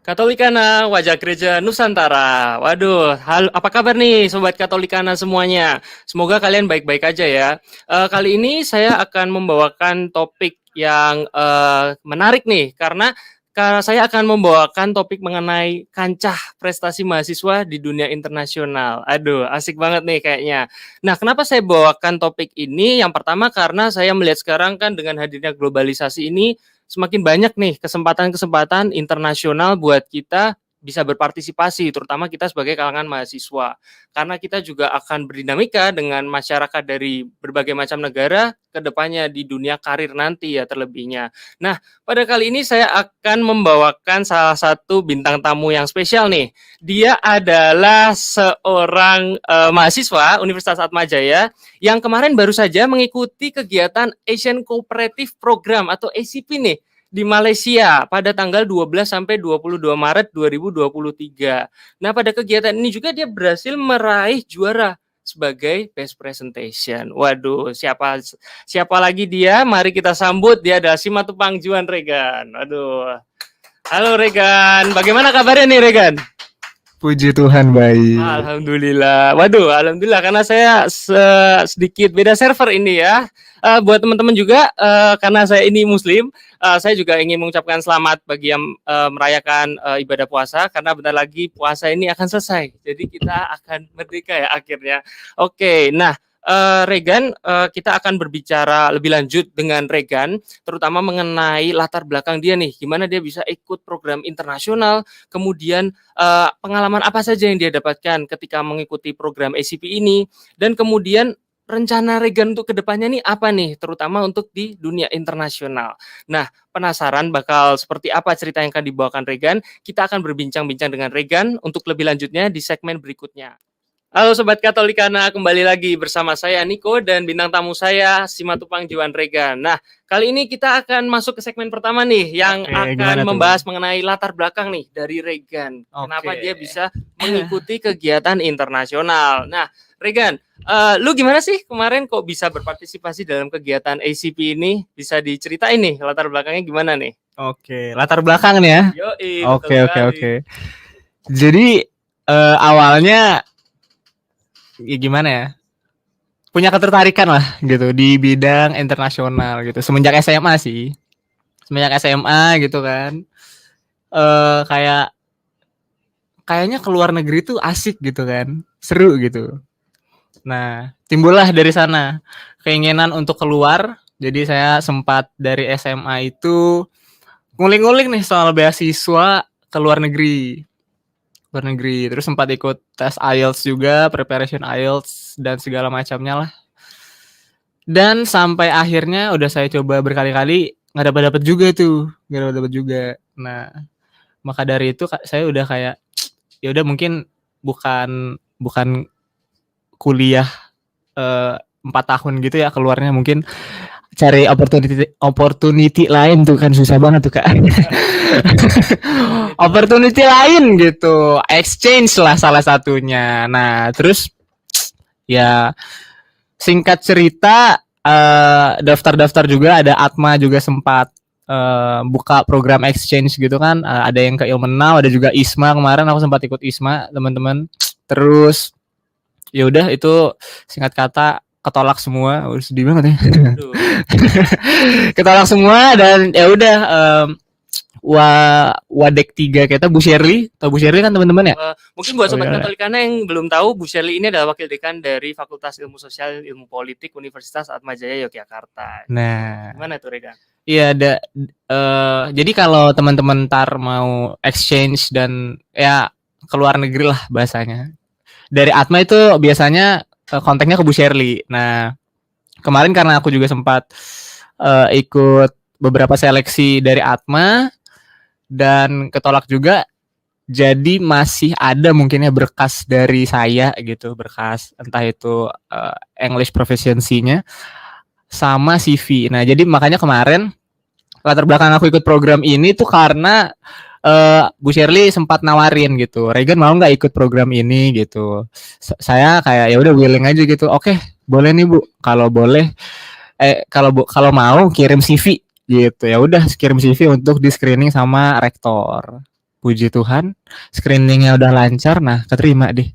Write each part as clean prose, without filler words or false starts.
Katolikana, wajah gereja Nusantara. Waduh, apa kabar nih Sobat Katolikana semuanya? Semoga kalian baik-baik aja ya. Kali ini saya akan membawakan topik yang menarik nih, karena saya akan membawakan topik mengenai kancah prestasi mahasiswa di dunia internasional. Aduh, asik banget nih kayaknya. Nah, kenapa saya bawakan topik ini? Yang pertama karena saya melihat sekarang kan dengan hadirnya globalisasi ini, semakin banyak nih kesempatan-kesempatan internasional buat kita bisa berpartisipasi, terutama kita sebagai kalangan mahasiswa. Karena kita juga akan berdinamika dengan masyarakat dari berbagai macam negara ke depannya di dunia karir nanti ya terlebihnya. Nah, pada kali ini saya akan membawakan salah satu bintang tamu yang spesial nih. Dia adalah seorang mahasiswa Universitas Atmajaya yang kemarin baru saja mengikuti kegiatan Asian Cooperative Program atau ACP nih di Malaysia pada tanggal 12 sampai 22 Maret 2023. Nah, pada kegiatan ini juga dia berhasil meraih juara sebagai best presentation. Waduh, siapa lagi dia? Mari kita sambut, dia adalah Simatupang Juan Regan. Waduh. Halo Regan, bagaimana kabarnya nih Regan? Puji Tuhan, baik. Alhamdulillah. Waduh, alhamdulillah karena saya sedikit beda server ini ya. Buat teman-teman juga, karena saya ini Muslim, saya juga ingin mengucapkan selamat bagi yang merayakan ibadah puasa, karena bentar lagi puasa ini akan selesai. Jadi kita akan merdeka ya akhirnya. Oke, nah Regan, kita akan berbicara lebih lanjut dengan Regan, terutama mengenai latar belakang dia nih, gimana dia bisa ikut program internasional, kemudian pengalaman apa saja yang dia dapatkan ketika mengikuti program ACP ini, dan kemudian rencana Regan untuk kedepannya nih apa nih, terutama untuk di dunia internasional. Nah, penasaran bakal seperti apa cerita yang akan dibawakan Regan? Kita akan berbincang-bincang dengan Regan untuk lebih lanjutnya di segmen berikutnya. Halo Sobat Katolikana, kembali lagi bersama saya Niko dan bintang tamu saya Simatupang Juan Regan. Nah, kali ini kita akan masuk ke segmen pertama nih yang akan membahas mengenai latar belakang nih dari Regan. Kenapa dia bisa mengikuti kegiatan internasional. Nah, Regan, lu gimana sih kemarin kok bisa berpartisipasi dalam kegiatan ACP ini? Bisa diceritain nih latar belakangnya gimana nih? Oke, latar belakang nih ya. Yoi, Oke. Jadi awalnya ya gimana ya? Punya ketertarikan lah gitu di bidang internasional gitu. Semenjak SMA sih. Semenjak SMA gitu kan. Kayaknya keluar negeri tuh asik gitu kan. Seru gitu. Nah, timbullah dari sana keinginan untuk keluar. Jadi saya sempat dari SMA itu ngulik-ngulik nih soal beasiswa ke luar negeri. Terus sempat ikut tes IELTS juga, preparation IELTS dan segala macamnya lah. Dan sampai akhirnya udah saya coba berkali-kali nggak dapat juga. Nah, maka dari itu saya udah kayak ya udah mungkin bukan kuliah 4 tahun gitu ya keluarnya, mungkin cari opportunity lain tuh kan susah banget tuh Kak. Opportunity lain gitu, exchange lah salah satunya. Nah terus ya singkat cerita daftar juga, ada Atma juga sempat buka program exchange gitu kan, ada yang ke Ilmenau, ada juga ISMA, kemarin aku sempat ikut ISMA teman-teman. Terus ya udah itu singkat kata ketolak semua, sedih banget ya. Ketolak semua dan ya udah Wadek 3 kita Bu Shirley. Tahu Bu Shirley kan teman-teman ya? Mungkin buat Sobat Katolikana yang belum tahu, Bu Shirley ini adalah wakil dekan dari Fakultas Ilmu Sosial Ilmu Politik Universitas Atmajaya Yogyakarta. Nah, gimana tuh Regan? Iya, jadi kalau teman-teman ntar mau exchange dan ya keluar negeri lah bahasanya, dari Atma itu biasanya kontaknya ke Bu Shirley. Nah, kemarin karena aku juga sempat ikut beberapa seleksi dari Atma dan ketolak juga, jadi masih ada mungkinnya berkas dari saya gitu, berkas entah itu English proficiency-nya sama CV. Nah, jadi makanya kemarin latar belakang aku ikut program ini tuh karena Bu Shirley sempat nawarin gitu, Regan mau nggak ikut program ini gitu. Saya kayak ya udah willing aja gitu. Oke, boleh nih Bu. Kalau boleh, kalau mau kirim CV gitu. Ya udah kirim CV untuk di screening sama rektor. puji Tuhan, screeningnya udah lancar, nah keterima deh.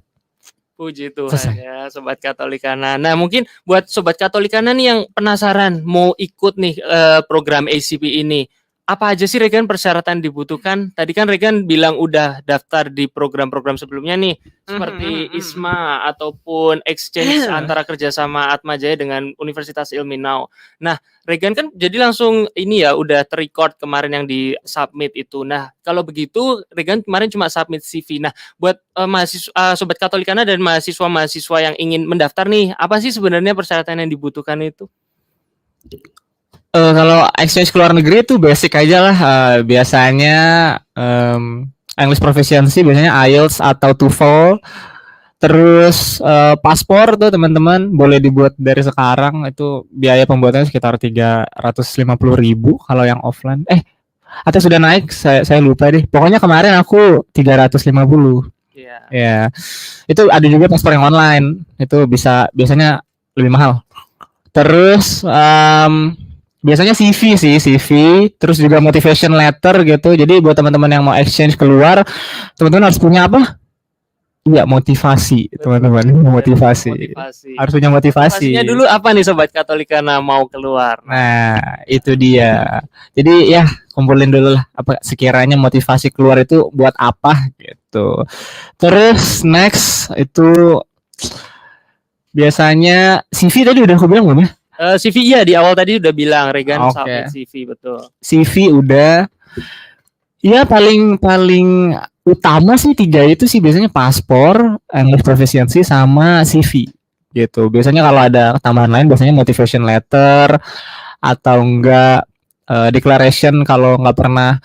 Puji Tuhan Selesai. ya, Sobat Katolikana. Nah, mungkin buat Sobat Katolikana nih yang penasaran mau ikut nih program ACP ini, apa aja sih Regan persyaratan dibutuhkan? Tadi kan Regan bilang udah daftar di program-program sebelumnya nih, seperti ISMA ataupun exchange antara kerjasama Atmajaya dengan Universitas Ilminau. Nah, Regan kan jadi langsung ini ya udah terrecord kemarin yang di submit itu. Nah, kalau begitu Regan kemarin cuma submit CV. Nah, buat mahasiswa Sobat Katolikana dan mahasiswa-mahasiswa yang ingin mendaftar nih, apa sih sebenarnya persyaratan yang dibutuhkan itu? Kalau exchange ke luar negeri itu basic aja lah. Biasanya English proficiency, biasanya IELTS atau TOEFL. Terus paspor tuh teman-teman boleh dibuat dari sekarang. Itu biaya pembuatannya sekitar 350.000 kalau yang offline. Atau sudah naik? Saya lupa deh. Pokoknya kemarin aku 350. Iya. Ya, itu ada juga paspor yang online. Itu biasanya lebih mahal. Terus biasanya CV, terus juga motivation letter gitu. Jadi buat teman-teman yang mau exchange keluar, teman-teman harus punya apa? Iya, motivasi, teman-teman. Motivasi. Harus punya motivasi. Motivasinya dulu apa nih Sobat Katolikana mau keluar? Nah, itu dia. Jadi ya kumpulin dulu lah apa sekiranya motivasi keluar itu buat apa gitu. Terus next itu biasanya CV tadi udah aku bilang belum ya? CV ya di awal tadi udah bilang Regan submit CV, betul. CV udah. Ya paling utama sih 3 itu sih biasanya paspor, English proficiency sama CV gitu. Biasanya kalau ada tambahan lain biasanya motivation letter atau enggak declaration kalau enggak pernah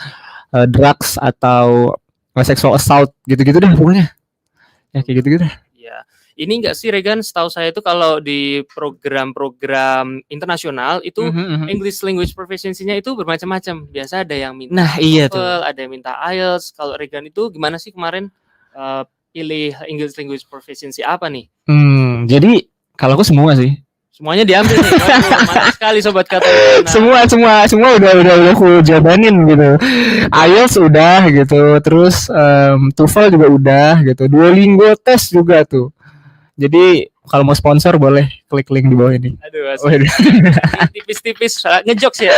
drugs atau sexual assault gitu-gitu deh pokoknya. Ya kayak gitu-gitu deh. Ini enggak sih Regan, setahu saya itu kalau di program-program internasional itu English language proficiency-nya itu bermacam-macam. Biasa ada yang minta TOEFL, ada yang minta IELTS. Kalau Regan itu gimana sih kemarin pilih English language proficiency apa nih? Jadi kalau aku semua sih. Semuanya diambil nih. Mantap sekali Sobat Katolikana. Semua udah aku jabanin gitu. IELTS udah gitu. Terus TOEFL juga udah gitu. Duolingo tes juga tuh. Jadi kalau mau sponsor boleh klik link di bawah ini. Aduh, tipis-tipis ngejokes ya.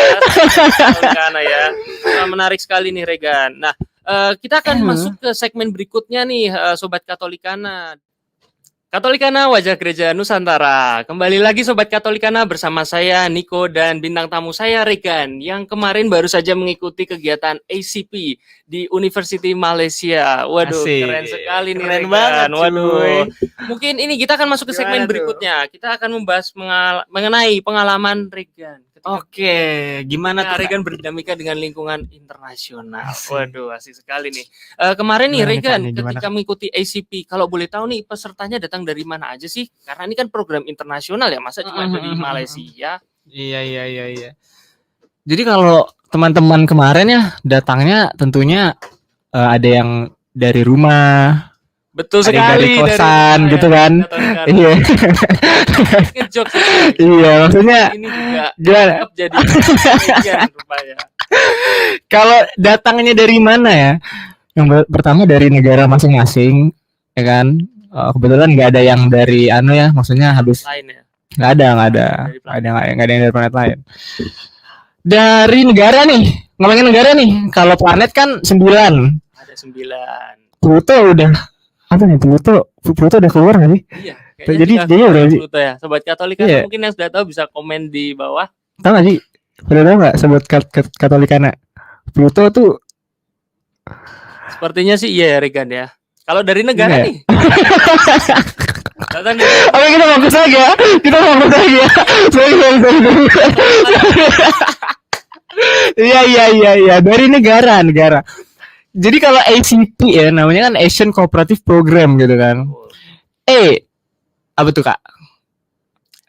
Karena ya. Menarik sekali nih Regan. Nah, kita akan masuk ke segmen berikutnya nih Sobat Katolikana. Katolikana Wajah Gereja Nusantara. Kembali lagi Sobat Katolikana bersama saya Niko dan bintang tamu saya Regan yang kemarin baru saja mengikuti kegiatan ACP di University Malaysia. Waduh, keren sekali nih Regan. Banget, waduh. Mungkin ini kita akan masuk ke segmen berikutnya. Kita akan membahas mengenai pengalaman Regan. Oke, gimana tuh Regan berdinamika dengan lingkungan internasional. Waduh, asik sekali nih. Kemarin nih Regan ketika mengikuti ACP, kalau boleh tahu nih pesertanya datang dari mana aja sih? Karena ini kan program internasional ya, masa cuma dari Malaysia? Iya. Jadi kalau teman-teman kemarin ya datangnya tentunya ada yang dari rumah. Betul sekali, dari kosan dari gitu kan. Iya. Iya, maksudnya ini juga jadi rupanya. Kalau datangnya dari mana ya? Yang pertama dari negara masing-masing, ya kan? Kebetulan nggak ada yang dari ya, maksudnya habis lain ya. Nggak ada yang dari planet lain. Dari negara nih, ngomongin negara nih. Kalau planet kan 9. Ada 9. Pluto udah apa nih Pluto udah keluar nggak sih? Iya. Jadi dia udah Pluto ya. Sobat Katolikana mungkin yang sudah tahu bisa komen di bawah. Tahu nggak sih? Udah tahu nggak Sobat Katolikana? Pluto tuh sepertinya sih iya ya Regan ya. Kalau dari negara nih. Oke, kita fokus lagi ya. Iya. Dari negara. Jadi kalau ACP ya namanya kan Asian Cooperative Program gitu kan. Apa tuh Kak?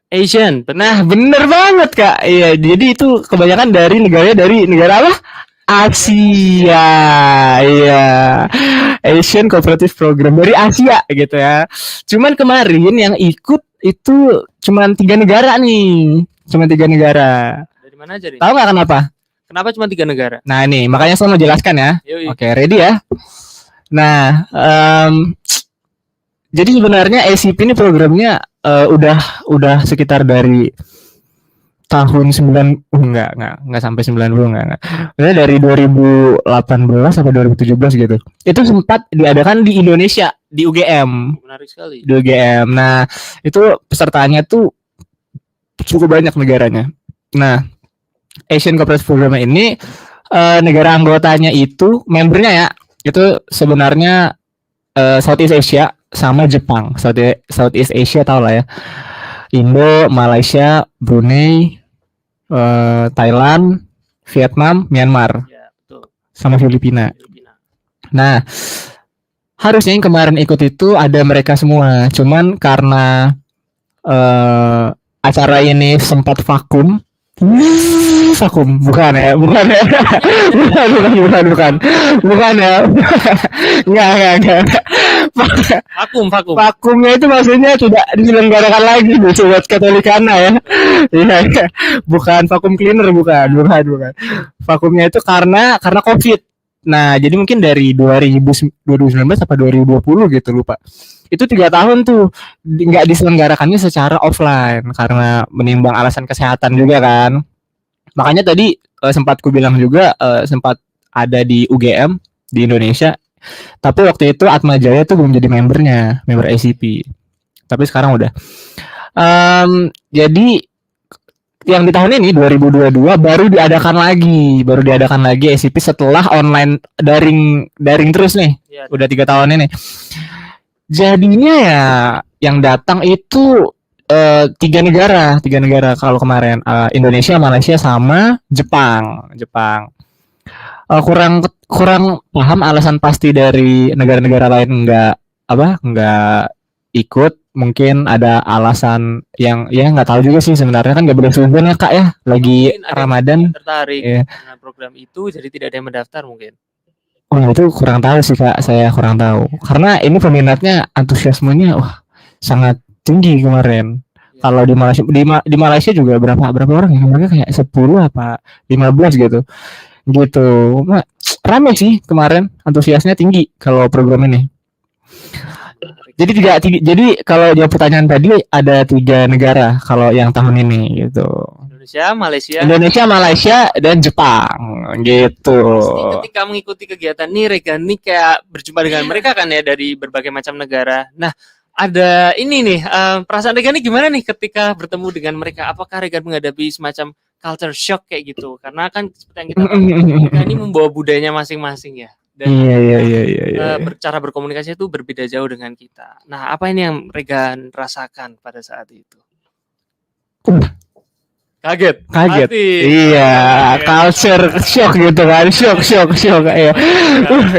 Asian. Nah, bener banget Kak. Iya, jadi itu kebanyakan dari negara apa? Asia. Iya. Asian Cooperative Program dari Asia gitu ya. Cuman kemarin yang ikut itu cuman 3 negara nih. Dari mana aja nih? Tahu nggak kenapa? Kenapa cuma 3 negara? Nah ini makanya saya mau jelaskan ya. Yoi. Oke, ready ya? Nah, jadi sebenarnya ACP ini programnya udah sekitar dari tahun 9 enggak sampai 90 enggak. Maksudnya dari 2018 sampai 2017 gitu. Itu sempat diadakan di Indonesia di UGM. Menarik sekali. Di UGM. Nah, itu pesertanya tuh cukup banyak negaranya. Nah, Asian Cooperative Program ini negara anggotanya itu membernya ya itu sebenarnya Southeast Asia sama Jepang. Southeast Asia tau lah ya. Indo, Malaysia, Brunei, Thailand, Vietnam, Myanmar, Ya, betul. sama Filipina. Filipina. Nah, harusnya yang kemarin ikut itu ada mereka semua. Cuman karena acara ini sempat vakum. Vakum, bukan ya, bukan ya, bukan ya, enggak. Vakumnya itu maksudnya tidak diselenggarakan lagi nih sobat Katolikana ya. Iya, bukan vakum cleaner, bukan. Vakumnya itu karena COVID. Nah, jadi mungkin dari 2019 apa 2020 gitu lupa. Itu 3 tahun tuh nggak diselenggarakannya secara offline karena menimbang alasan kesehatan juga kan. Makanya tadi sempat ku bilang juga sempat ada di UGM di Indonesia. Tapi waktu itu Atma Jaya tuh belum jadi member ACP. Tapi sekarang udah. Jadi yang di tahun ini 2022 baru diadakan lagi ACP setelah online daring terus nih. Ya, Udah 3 tahun ini. Jadinya ya yang datang itu 3 negara kalau kemarin Indonesia, Malaysia sama Jepang. Kurang paham alasan pasti dari negara-negara lain nggak ikut. Mungkin ada alasan yang ya nggak tahu juga sih sebenarnya kan nggak boleh seuzon ya Kak ya lagi mungkin ada yang Ramadan. tertarik Iya. dengan program itu, jadi tidak ada yang mendaftar mungkin. Oh itu kurang tahu sih Kak, saya kurang tahu karena ini peminatnya antusiasmenya sangat tinggi kemarin. Ya. Kalau di Malaysia juga berapa orang ya kemarin kayak 10 apa 15 gitu. Nah, rame sih kemarin, antusiasnya tinggi kalau program ini. Jadi kalau jawab pertanyaan tadi ada 3 negara kalau yang tahun ini gitu. Indonesia, Malaysia, dan Jepang gitu. Pasti ketika mengikuti kegiatan nih Regan nih kayak berjumpa dengan mereka kan ya dari berbagai macam negara. Nah, ada ini nih perasaan Regan nih gimana nih ketika bertemu dengan mereka? Apakah Regan menghadapi semacam culture shock kayak gitu? Karena kan seperti yang kita tahu, mereka ini membawa budayanya masing-masing ya. Dan Iya. cara berkomunikasi itu berbeda jauh dengan kita. Nah, apa ini yang Regan rasakan pada saat itu? Kaget. Iya, culture shock gitu kan. Shock ya.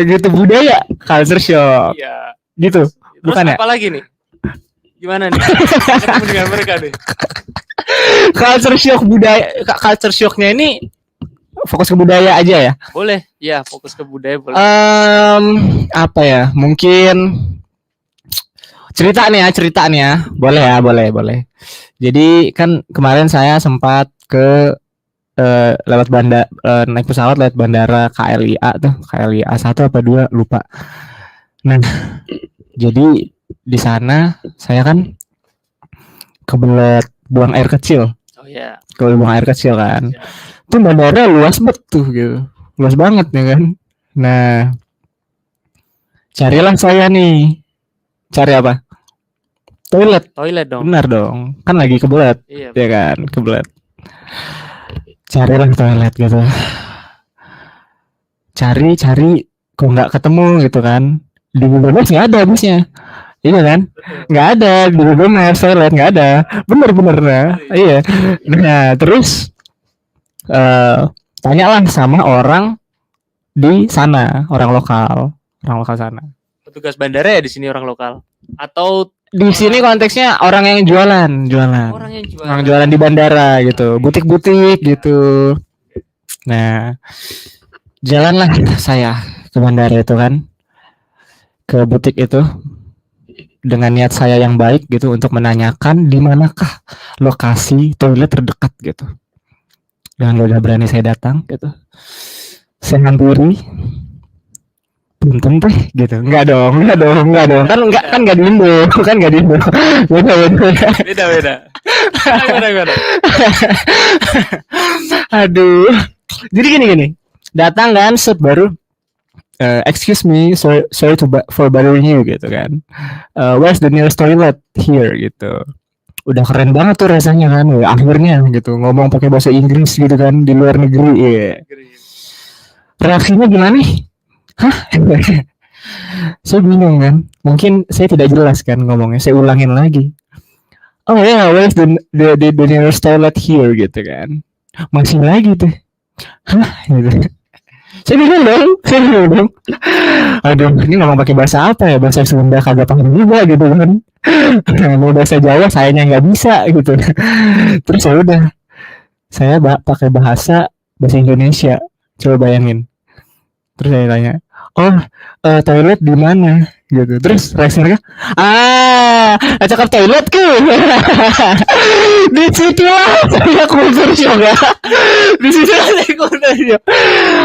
Gitu budaya, culture shock. Iya. Gitu. Terus bukan ya? apa lagi nih? Gimana nih? Ketemu dengan mereka nih. Culture shocknya ini fokus ke budaya aja ya. Boleh. Ya, fokus ke budaya boleh. Apa ya? Mungkin cerita nih ya. Boleh. Jadi kan kemarin saya sempat ke lewat naik pesawat lewat bandara KLIA 1 apa 2 lupa. Nah, jadi di sana saya kan kebelet buang air kecil. Oh ya. Kalau buang air kecil kan. Itu bandara luas betul gitu. Luas banget ya kan. Nah, carilah saya nih. Cari apa? Toilet dong. Benar dong. Kan lagi kebelet. Iya. Ya kan, kebelet. Carilah toilet gitu. Cari kok nggak ketemu gitu kan. Di Google Maps nggak ada busnya. Iya kan? Nggak ada di Google Maps toilet nggak ada. Bener nah. Iya. Nah terus tanyalah sama orang di sana, orang lokal sana. Petugas bandara ya di sini orang lokal atau di sini konteksnya orang yang jualan. Orang jualan di bandara gitu, butik-butik gitu. Nah, jalanlah saya ke bandara itu kan, ke butik itu dengan niat saya yang baik gitu untuk menanyakan di manakah lokasi toilet terdekat gitu. Dengan udah berani saya datang gitu. Saya hampiri punten teh gitu. Enggak dong. Kan enggak di Indo, kan enggak di Indo. Beda. Gimana? Aduh. Jadi gini. Datang kan set baru excuse me, sorry for bothering you gitu kan. Where's the nearest toilet here gitu. Udah keren banget tuh rasanya kan. Akhirnya gitu ngomong pakai bahasa Inggris gitu kan di luar negeri. Yeah. Reaksinya gimana nih? Hah? Saya bingung kan. Mungkin saya tidak jelas kan ngomongnya. Saya ulangin lagi. Oh ya, yeah, where's the nearest toilet here gitu kan. Masih lagi tuh. Hah? Gitu. Saya bingung dong. Aduh, ini ngomong pakai bahasa apa ya? Bahasa Sunda kagak paham juga gitu kan. Mau bahasa Jawa sayanya nggak bisa gitu. Terus ya udah. Saya pakai bahasa Indonesia. Coba bayangin. Terus saya tanya, toilet di mana? Gitu. Terus reaksi mereka, cakap toilet ke? Di situ lah saya kultur shock ya. Di situ lah saya kultur shock.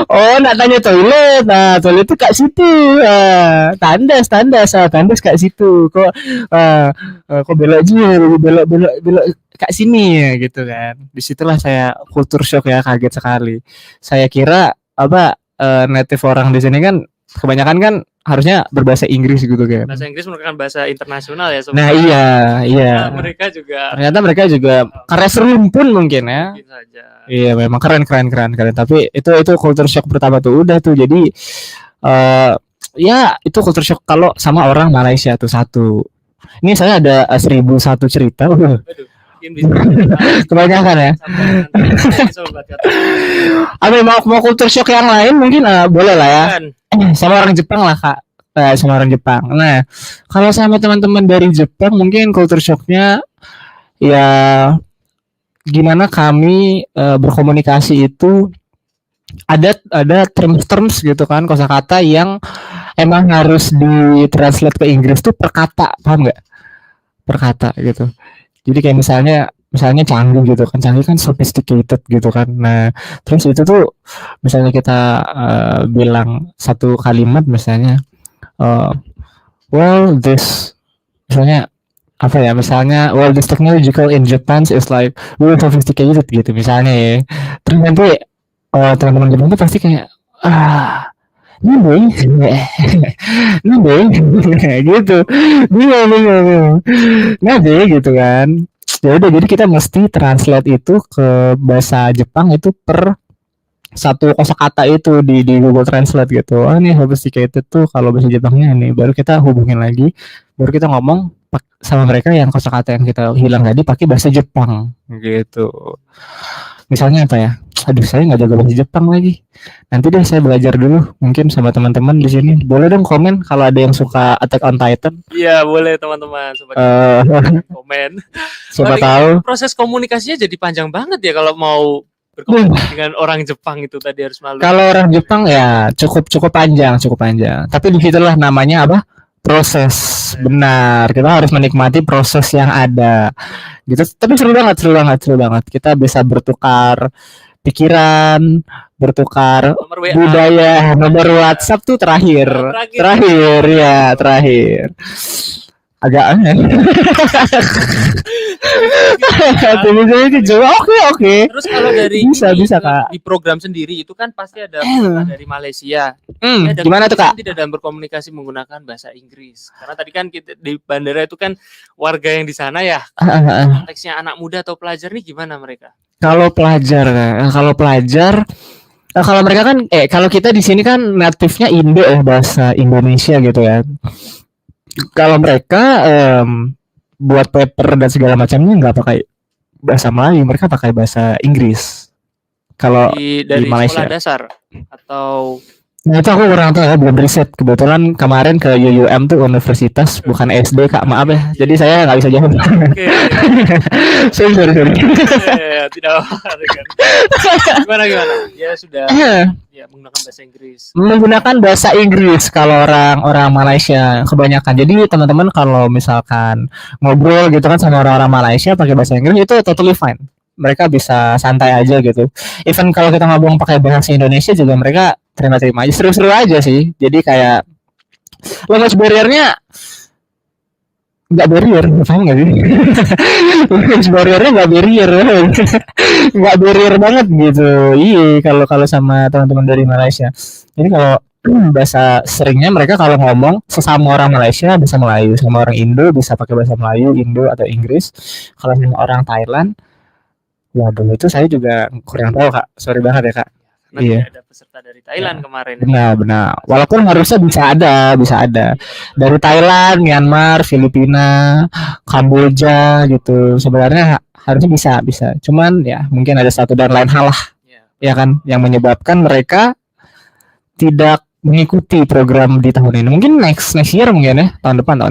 Oh, nak tanya toilet. Nah, toilet itu kak situ. Tandas kak situ. Kok belok kak sini ya gitu kan. Disitulah saya kultur shock ya, kaget sekali. Saya kira native orang di sini kan kebanyakan kan harusnya berbahasa Inggris gitu kan. Bahasa Inggris merupakan bahasa internasional ya. Nah iya. Ternyata mereka juga karena serumpun mungkin ya. Mungkin saja. Iya memang keren. Tapi itu culture shock pertama tuh udah tuh jadi ya itu culture shock kalau sama orang Malaysia tuh satu. Ini saya ada 1001 cerita. Aduh. Kebanyakan ya. Mau culture shock yang lain mungkin boleh lah ya. Sama orang Jepang lah kak. Sama orang Jepang. Nah kalau sama teman-teman dari Jepang mungkin culture shocknya ya gimana kami berkomunikasi itu ada terms gitu kan, kosakata yang emang harus ditranslate ke Inggris tuh per kata, paham nggak? Per kata gitu. Jadi kayak misalnya canggih gitu kan, canggih kan sophisticated gitu kan. Nah, terus itu tuh misalnya kita bilang satu kalimat misalnya, well this misalnya apa ya, misalnya well this technological in Japan is like really sophisticated gitu misalnya ya. Terus nanti teman-teman Jepang tuh pasti kayak Nambing gitu, bingung. Nah deh gitu kan. Ya udah jadi kita mesti translate itu ke bahasa Jepang itu per satu kosakata itu di Google Translate gitu. Oh ini sophisticated tuh kalau bahasa Jepangnya nih. Baru kita hubungin lagi, baru kita ngomong sama mereka yang kosakata yang kita hilang tadi pakai bahasa Jepang gitu. Misalnya apa ya? Aduh saya nggak jago bahasa Jepang lagi. Nanti deh saya belajar dulu mungkin sama teman-teman di sini. Boleh dong komen kalau ada yang suka Attack on Titan. Iya boleh teman-teman. Komen. Siapa tahu. Proses komunikasinya jadi panjang banget ya kalau mau berkomunikasi dengan orang Jepang itu tadi harus malu. Kalau orang Jepang ya cukup panjang. Tapi disitulah namanya apa? Proses. Benar. Kita harus menikmati proses yang ada. Gitu. Tapi seru banget. Kita bisa bertukar pikiran, bertukar budaya, nomor WhatsApp tuh terakhir. Agak aneh. Oke. Terus kalau dari bisa Kak. Di program sendiri itu kan pasti ada dari Malaysia. Gimana tuh Kak? Tidak dalam berkomunikasi menggunakan bahasa Inggris. Karena tadi kan kita di bandara itu kan warga yang di sana ya. Konteksnya anak muda atau pelajar nih gimana mereka? Kalau mereka kan kalau kita di sini kan native-nya Indo bahasa Indonesia gitu ya. Kalau mereka buat paper dan segala macamnya nggak pakai bahasa Melayu, mereka pakai bahasa Inggris. Kalau di Malaysia sekolah dasar atau itu aku kurang tahu ya, belum riset. Kebetulan kemarin ke UUM tuh universitas bukan SD Kak, maaf ya. Jadi saya nggak bisa jawab. Sorry. Tidak apa-apa. Gimana? Ya sudah. Ya menggunakan bahasa Inggris kalau orang Malaysia kebanyakan. Jadi teman-teman kalau misalkan ngobrol gitu kan sama orang-orang Malaysia pakai bahasa Inggris itu totally fine. mereka bisa santai aja gitu. Even kalau kita ngomong pakai bahasa Indonesia juga mereka terima-terima aja, seru-seru aja sih. Jadi kayak language barrier-nya nggak barrier, paham nggak sih? Language barrier-nya nggak barrier, nggak barrier banget gitu. Iya, kalau kalau sama teman-teman dari Malaysia. Jadi kalau bahasa seringnya mereka kalau ngomong sesama orang Malaysia bisa Melayu, sama orang Indo bisa pakai bahasa Melayu, Indo atau Inggris. Kalau sama orang Thailand, waduh itu saya juga kurang tahu kak, sorry banget ya kak. Karena Iya, tidak ada peserta dari Thailand kemarin. benar. Walaupun harusnya bisa ada. Dari Thailand, Myanmar, Filipina, Kamboja gitu. Sebenarnya harusnya bisa. Cuman ya mungkin ada satu dan lain hal lah, Ya. ya kan, yang menyebabkan mereka tidak mengikuti program di tahun ini. Mungkin next year mungkin ya, tahun depan.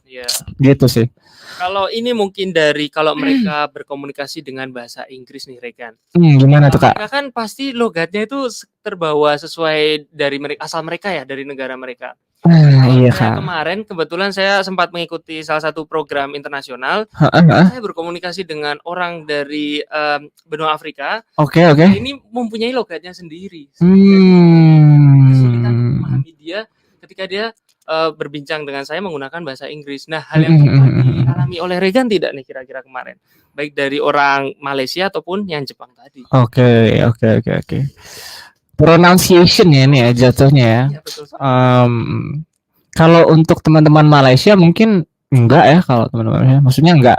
Iya. Gitu sih. Kalau ini mungkin dari kalau mereka berkomunikasi dengan bahasa Inggris nih Regan. Gimana tuh kak? Mereka kan pasti logatnya itu terbawa sesuai dari mereka, asal mereka ya, dari negara mereka. Iya Saya kak. kemarin kebetulan saya sempat mengikuti salah satu program internasional. Saya berkomunikasi dengan orang dari benua Afrika. Oke. Ini mempunyai logatnya sendiri. Kesulitan memahami dia ketika dia berbincang dengan saya menggunakan bahasa Inggris. Nah, hal yang dialami oleh Regan tidak nih kira-kira kemarin? Baik dari orang Malaysia ataupun yang Jepang tadi. Oke. Pronunciation ya ini ya jatuhnya ya. Iya, betul. Kalau untuk teman-teman Malaysia mungkin enggak ya, kalau teman-teman Malaysia maksudnya enggak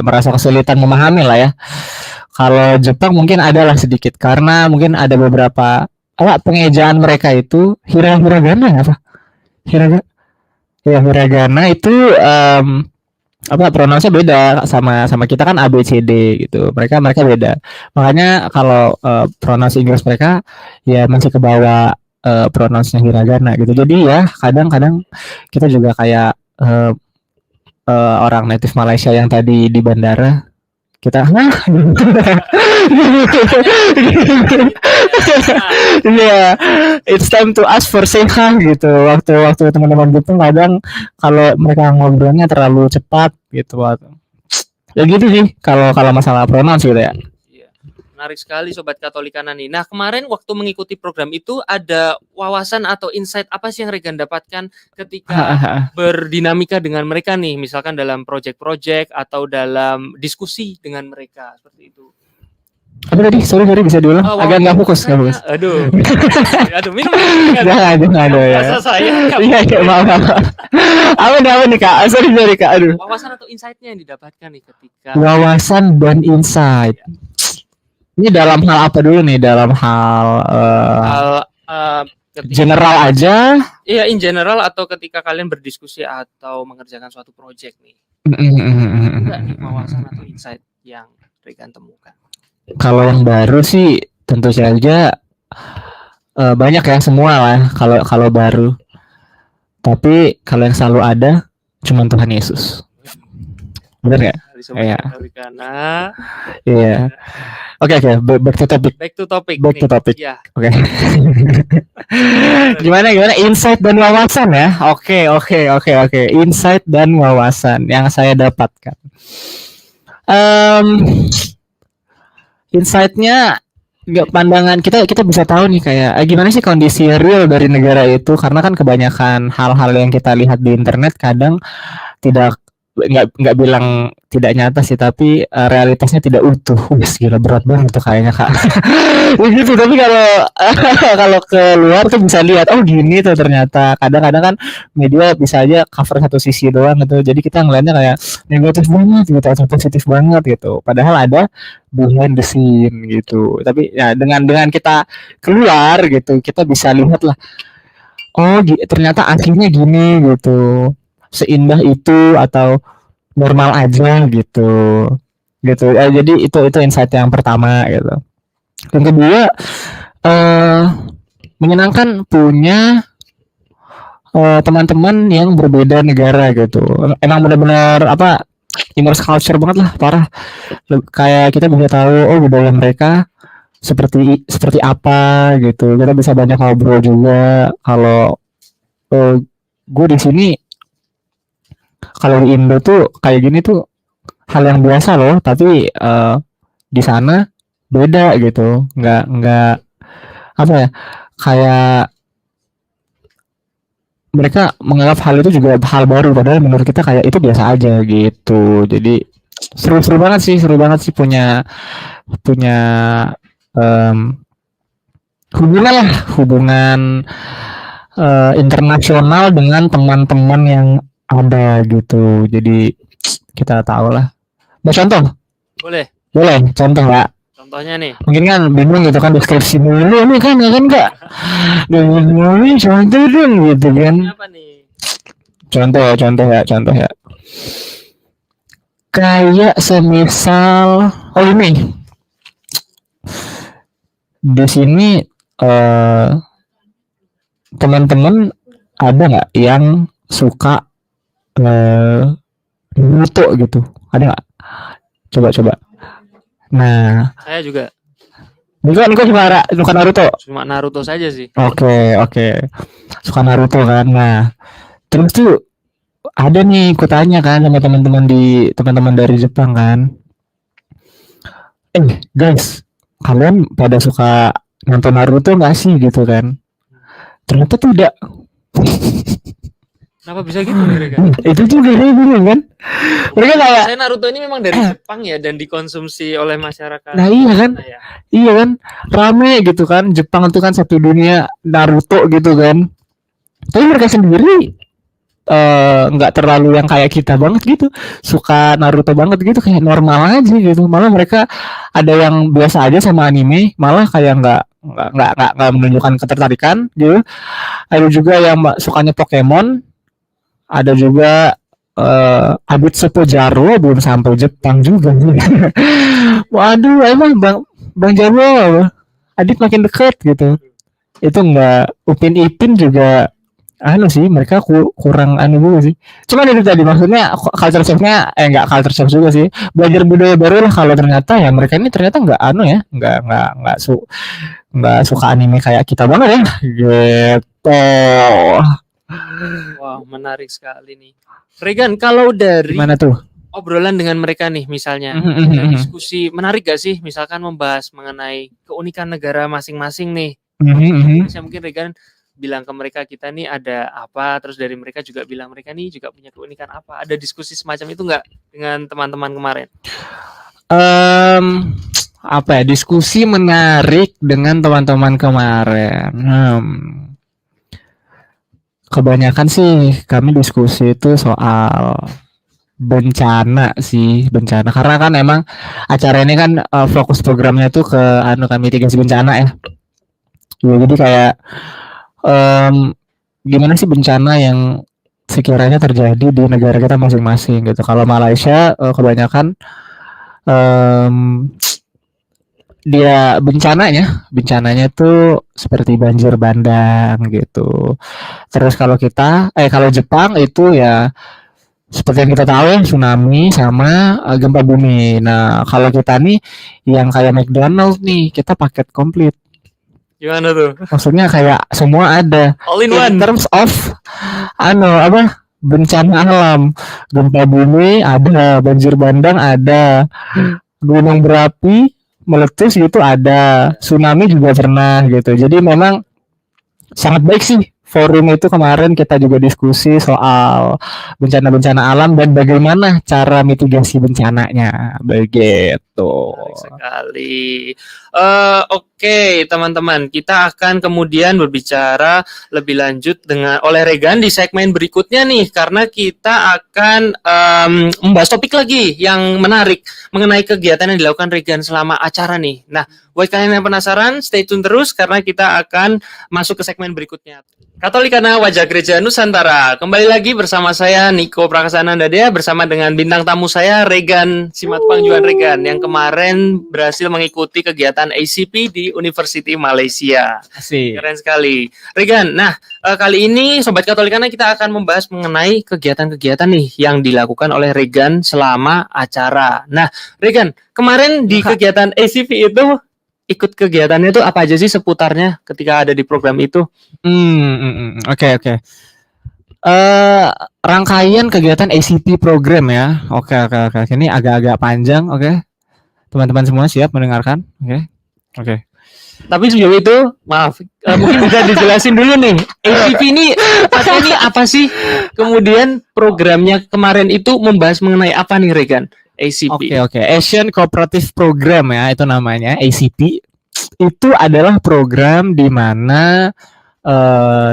merasa kesulitan memahami lah ya. Kalau Jepang mungkin adalah sedikit karena mungkin ada beberapa pengejaan mereka itu hiragana apa? Hiragana itu pronounce-nya beda sama kita kan A B C D gitu. Mereka beda. Makanya kalau pronounce Inggris mereka ya masih ke bawah pronounce-nya hiragana gitu. Jadi ya kadang-kadang kita juga kayak orang native Malaysia yang tadi di bandara kita iya, it's time to ask for seha gitu. Waktu teman-teman gitu kadang kalau mereka ngobrolnya terlalu cepat gitu. Ya gitu sih kalau masalah pronounce gitu ya. Menarik sekali Sobat Katolikana nih. Nah kemarin waktu mengikuti program itu ada wawasan atau insight apa sih yang Regan dapatkan ketika berdinamika dengan mereka nih, misalkan dalam project-project atau dalam diskusi dengan mereka seperti itu. Apa tadi? Sorry bisa diulang. Agak nggak fokus. Aduh minum. Jangan ya. Rasa saya. Iya maaf. Apa nih kak? Sorry kak. Aduh. Wawasan atau insight-nya yang didapatkan nih ketika. Wawasan dan insight. Ini dalam hal apa dulu nih? Dalam hal general aja? Iya, in general atau ketika kalian berdiskusi atau mengerjakan suatu project nih. Enggak nih wawasan atau insight yang Regan temukan. Kalau yang baru sih tentu saja banyak ya, semua lah kalau baru. Tapi kalau yang selalu ada cuma Tuhan Yesus. Benar nggak? Iya. Iya. Oke. Back to topic. Ya. Oke. Gimana? Insight dan wawasan ya. Oke. Insight dan wawasan yang saya dapatkan. Insight-nya pandangan kita bisa tahu nih kayak gimana sih kondisi real dari negara itu, karena kan kebanyakan hal-hal yang kita lihat di internet kadang nggak bilang tidak nyata sih, tapi realitasnya tidak utuh. Gila berat banget tuh kayaknya kak. Begitu. Tapi kalau keluar tuh bisa lihat gini tuh ternyata. Kadang-kadang kan media bisa aja cover satu sisi doang gitu, jadi kita ngeliatnya kayak negatif banget gitu atau positif banget gitu, padahal ada behind the scene gitu. Tapi ya dengan kita keluar gitu kita bisa lihat lah, ternyata akhirnya gini gitu, seindah itu atau normal aja gitu. Jadi itu insight yang pertama gitu. Yang kedua menyenangkan punya teman-teman yang berbeda negara gitu. Emang benar-benar immerse culture banget lah, parah. Kayak kita bisa tahu budaya mereka seperti apa gitu. Kita bisa banyak ngobrol juga. Kalau gue di sini, kalau di Indo tuh kayak gini tuh hal yang biasa loh, tapi di sana beda gitu, nggak apa ya, kayak mereka menganggap hal itu juga hal baru padahal menurut kita kayak itu biasa aja gitu. Jadi seru banget sih punya punya em, hubungan lah, hubungan internasional dengan teman-teman yang ada gitu. Jadi kita tahu lah. Mau contoh? Boleh. Boleh, contoh Pak. Contohnya nih. Mungkin kan bingung gitu kan deskripsi dulu nih kan ya kan Kak. Ini contoh dong gitu kan. Apa nih? Contoh ya. Kayak semisal ini di sini teman-teman ada nggak yang suka Naruto gitu? Ada nggak? Coba. Nah, Saya juga Niko suka Naruto. cuma Naruto saja sih. Oke. Suka Naruto kan. Nah, terus tuh ada nih aku tanya kan sama teman-teman dari Jepang kan. Guys, kalian pada suka nonton Naruto nggak sih gitu kan? Ternyata tidak. Kenapa bisa gitu mereka? Itu juga bingung kan? Mereka kayak Saya Naruto ini memang dari Jepang ya dan dikonsumsi oleh masyarakat. Nah iya kan, Ya. iya kan, rame gitu kan. Jepang itu kan satu dunia Naruto gitu kan. Tapi mereka sendiri nggak terlalu yang kayak kita banget gitu, suka Naruto banget gitu, kayak normal aja gitu. Malah mereka ada yang biasa aja sama anime, malah kayak nggak menunjukkan ketertarikan gitu. Ada juga yang sukanya Pokemon, ada juga Abitsu Pojaro belum sampai Jepang juga. Waduh, emang Bang Jarwo, Adit makin dekat gitu. Itu enggak, Upin Ipin juga sih mereka kurang juga sih. Cuman itu tadi maksudnya culture shock-nya enggak culture shock juga sih. Belajar budaya baru lah kalau ternyata ya mereka ini ternyata enggak ya, enggak suka anime kayak kita banget ya. Gitu. Wah, menarik sekali nih. Regan, kalau dari Gimana tuh? obrolan dengan mereka nih misalnya, diskusi menarik gak sih misalkan membahas mengenai keunikan negara masing-masing nih. Indonesia mungkin Regan bilang ke mereka kita nih ada apa, terus dari mereka juga bilang mereka nih juga punya keunikan apa. Ada diskusi semacam itu nggak dengan teman-teman kemarin? Apa ya, diskusi menarik dengan teman-teman kemarin. Kebanyakan sih kami diskusi itu soal bencana karena kan emang acara ini kan fokus programnya tuh ke mitigasi bencana ya. Jadi kayak gimana sih bencana yang sekiranya terjadi di negara kita masing-masing gitu. Kalau Malaysia kebanyakan dia bencananya tuh seperti banjir bandang gitu. Terus kalau Jepang itu ya seperti yang kita tahu ya tsunami sama gempa bumi. Nah kalau kita nih yang kayak McDonald nih kita paket komplit. Gimana tuh? Maksudnya kayak semua ada. All in one. In terms of bencana alam, gempa bumi ada, banjir bandang ada, gunung berapi meletus gitu ada, tsunami juga pernah gitu. Jadi memang sangat baik sih forum itu. Kemarin kita juga diskusi soal bencana-bencana alam dan bagaimana cara mitigasi bencananya begitu. Menarik sekali. Oke, teman-teman, kita akan kemudian berbicara lebih lanjut oleh Regan di segmen berikutnya nih, karena kita akan membahas topik lagi yang menarik mengenai kegiatan yang dilakukan Regan selama acara nih. Nah, buat kalian yang penasaran, stay tune terus karena kita akan masuk ke segmen berikutnya. Katolikana Wajah Gereja Nusantara. Kembali lagi bersama saya Niko Prakasanandadea bersama dengan bintang tamu saya Regan Simatupang Regan yang kemarin berhasil mengikuti kegiatan ACP di University Malaysia. Asik. Keren sekali. Regan, nah kali ini Sobat Katolikana kita akan membahas mengenai kegiatan-kegiatan nih yang dilakukan oleh Regan selama acara. Nah, Regan, kemarin di kegiatan ACP itu ikut kegiatannya itu apa aja sih seputarnya ketika ada di program itu? Oke. Rangkaian kegiatan ACP program ya. Oke. Ini agak-agak panjang, oke. Teman-teman semua siap mendengarkan? Oke. Oke. Tapi sejauh itu, maaf, mungkin bisa dijelasin dulu nih. ACP ini apa sih? Kemudian programnya kemarin itu membahas mengenai apa nih, Regan? ACP. Oke. Asian Cooperative Program ya, itu namanya ACP. Itu adalah program di mana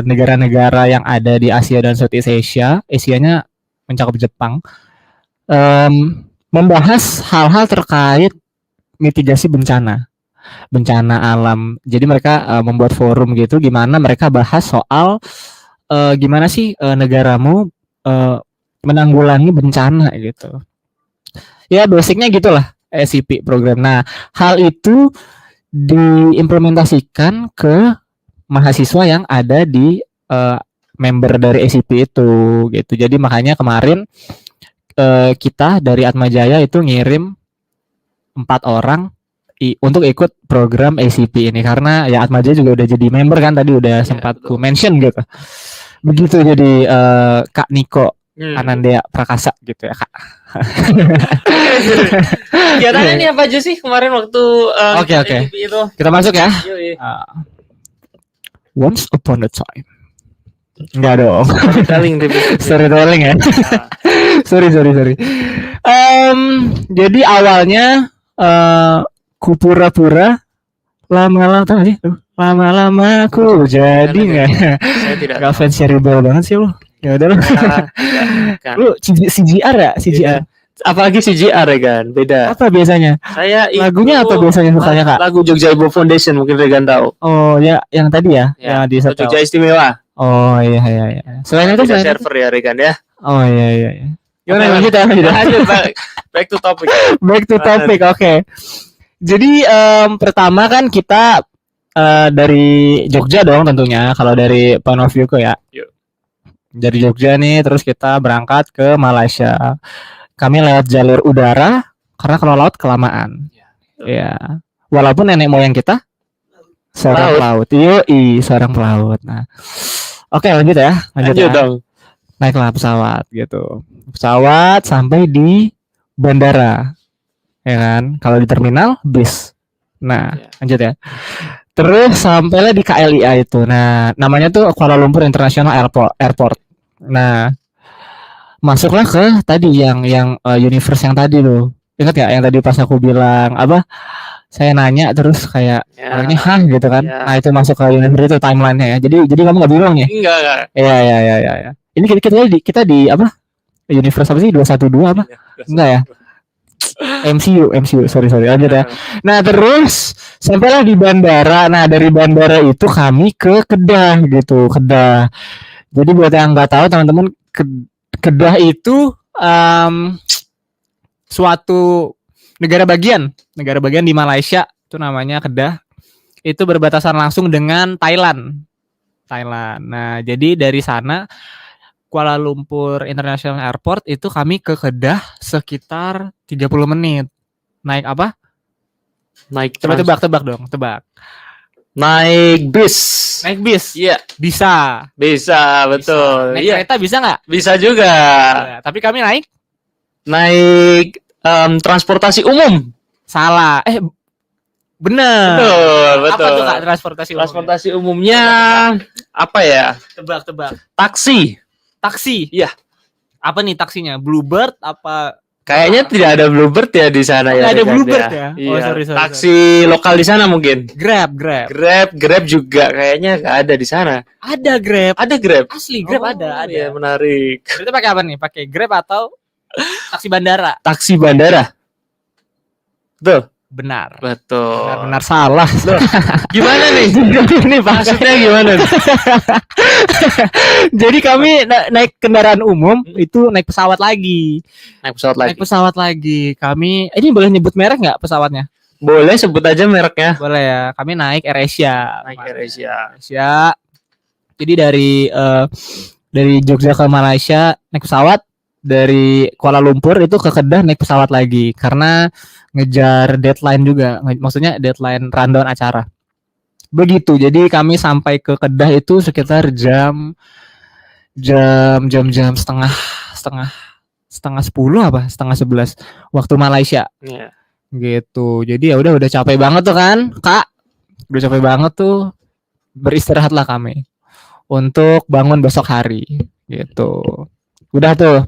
negara-negara yang ada di Asia dan Southeast Asia, Asianya mencakup Jepang, membahas hal-hal terkait mitigasi bencana alam. Jadi mereka membuat forum gitu, gimana mereka bahas soal gimana sih negaramu menanggulangi bencana gitu. Ya basicnya gitulah ACP program. Nah hal itu diimplementasikan ke mahasiswa yang ada di member dari ACP itu gitu. Jadi makanya kemarin kita dari Atmajaya itu ngirim 4 orang untuk ikut program ACP ini karena ya Atmajaya juga udah jadi member kan, tadi udah sempat ku mention gitu. Begitu jadi Kak Niko Anandea Prakasa gitu ya Kak. Kegiatannya ini apa aja sih kemarin waktu Oke. ACP itu? Kita masuk ya. Yoi. Once upon a time. Enggak dong. Storytelling ya. sorry. Jadi awalnya ku pura-pura lama-lama aku jadi nggak. Saya tidak. Gak fans Cherry-Bell banget sih lo. Ya udah lo. Lu CGR ya? CGR. Apalagi CGR ya kan, beda. Apa biasanya? Saya lagunya apa biasanya sukanya Kak? Lagu Jogja Ibo Foundation mungkin Regan tahu. Oh ya, yang tadi ya, yang di Jogja Istimewa. Oh iya. Selain itu server ya Regan ya. Oh iya. Gimana lanjut ya? Back to topic. Oke. Jadi pertama kan kita dari Jogja dong tentunya. Kalau dari point of view ya. Dari Jogja nih, terus kita berangkat ke Malaysia. Kami lewat jalur udara karena kalau laut kelamaan. Ya. Walaupun nenek moyang kita seorang pelaut. Seorang pelaut. Nah. Oke, lanjut ya. Lanjut dong. Naiklah pesawat gitu. Pesawat sampai di bandara. Ya kan? Kalau di terminal bis. Nah, lanjut ya. Terus sampailah di KLIA itu. Nah, namanya tuh Kuala Lumpur International Airport. Nah, masuklah ke tadi yang universe yang tadi tuh. Ingat gak yang tadi pas aku bilang apa? Saya nanya terus kayak orangnya gitu kan. Nah, itu masuk ke universe itu timeline-nya ya. Jadi kamu enggak bingung ya? Enggak. Iya. Ini kita di apa? Universe apa sih? 212 apa? Enggak ya? MCU. Sorry. Lanjut ya. Nah, terus sampailah di bandara. Nah, dari bandara itu kami ke Kedah gitu. Kedah. Jadi buat yang nggak tahu teman-teman, Kedah itu suatu negara bagian di Malaysia, itu namanya Kedah. Itu berbatasan langsung dengan Thailand. Nah, jadi dari sana Kuala Lumpur International Airport itu kami ke Kedah sekitar 30 menit. Naik apa? Coba tebak dong. Naik bis. Iya. Bisa, betul. Naik kereta bisa nggak? Bisa juga. Ya, tapi kami naik transportasi umum. Salah. Bener. Betul. Apa tuh Kak transportasi umumnya apa ya? Tebak. Taksi. Iya. Apa nih taksinya? Bluebird apa? Kayaknya tidak ada Bluebird ya di sana ya. Tidak ada Bluebird ya. Iya. Sorry. Taksi lokal di sana mungkin. Grab juga kayaknya nggak ada di sana. Ada Grab. Asli Grab ada. Iya, menarik. Berarti pakai apa nih? Pakai Grab atau taksi bandara? Taksi bandara. Benar. Betul. Benar salah. Gimana nih? Ini maksudnya gimana? Jadi kami naik kendaraan umum itu naik pesawat lagi. Kami ini boleh nyebut merek nggak pesawatnya? Boleh, sebut aja mereknya. Boleh ya. Kami naik AirAsia. AirAsia. Jadi dari Jogja ke Malaysia naik pesawat, dari Kuala Lumpur itu ke Kedah naik pesawat lagi karena ngejar deadline juga, maksudnya deadline rundown acara. Begitu. Jadi kami sampai ke Kedah itu sekitar jam setengah 10 apa setengah 11 waktu Malaysia. gitu. Jadi ya udah capek banget tuh kan, Kak. Udah capek banget tuh. Beristirahatlah kami untuk bangun besok hari gitu. Udah tuh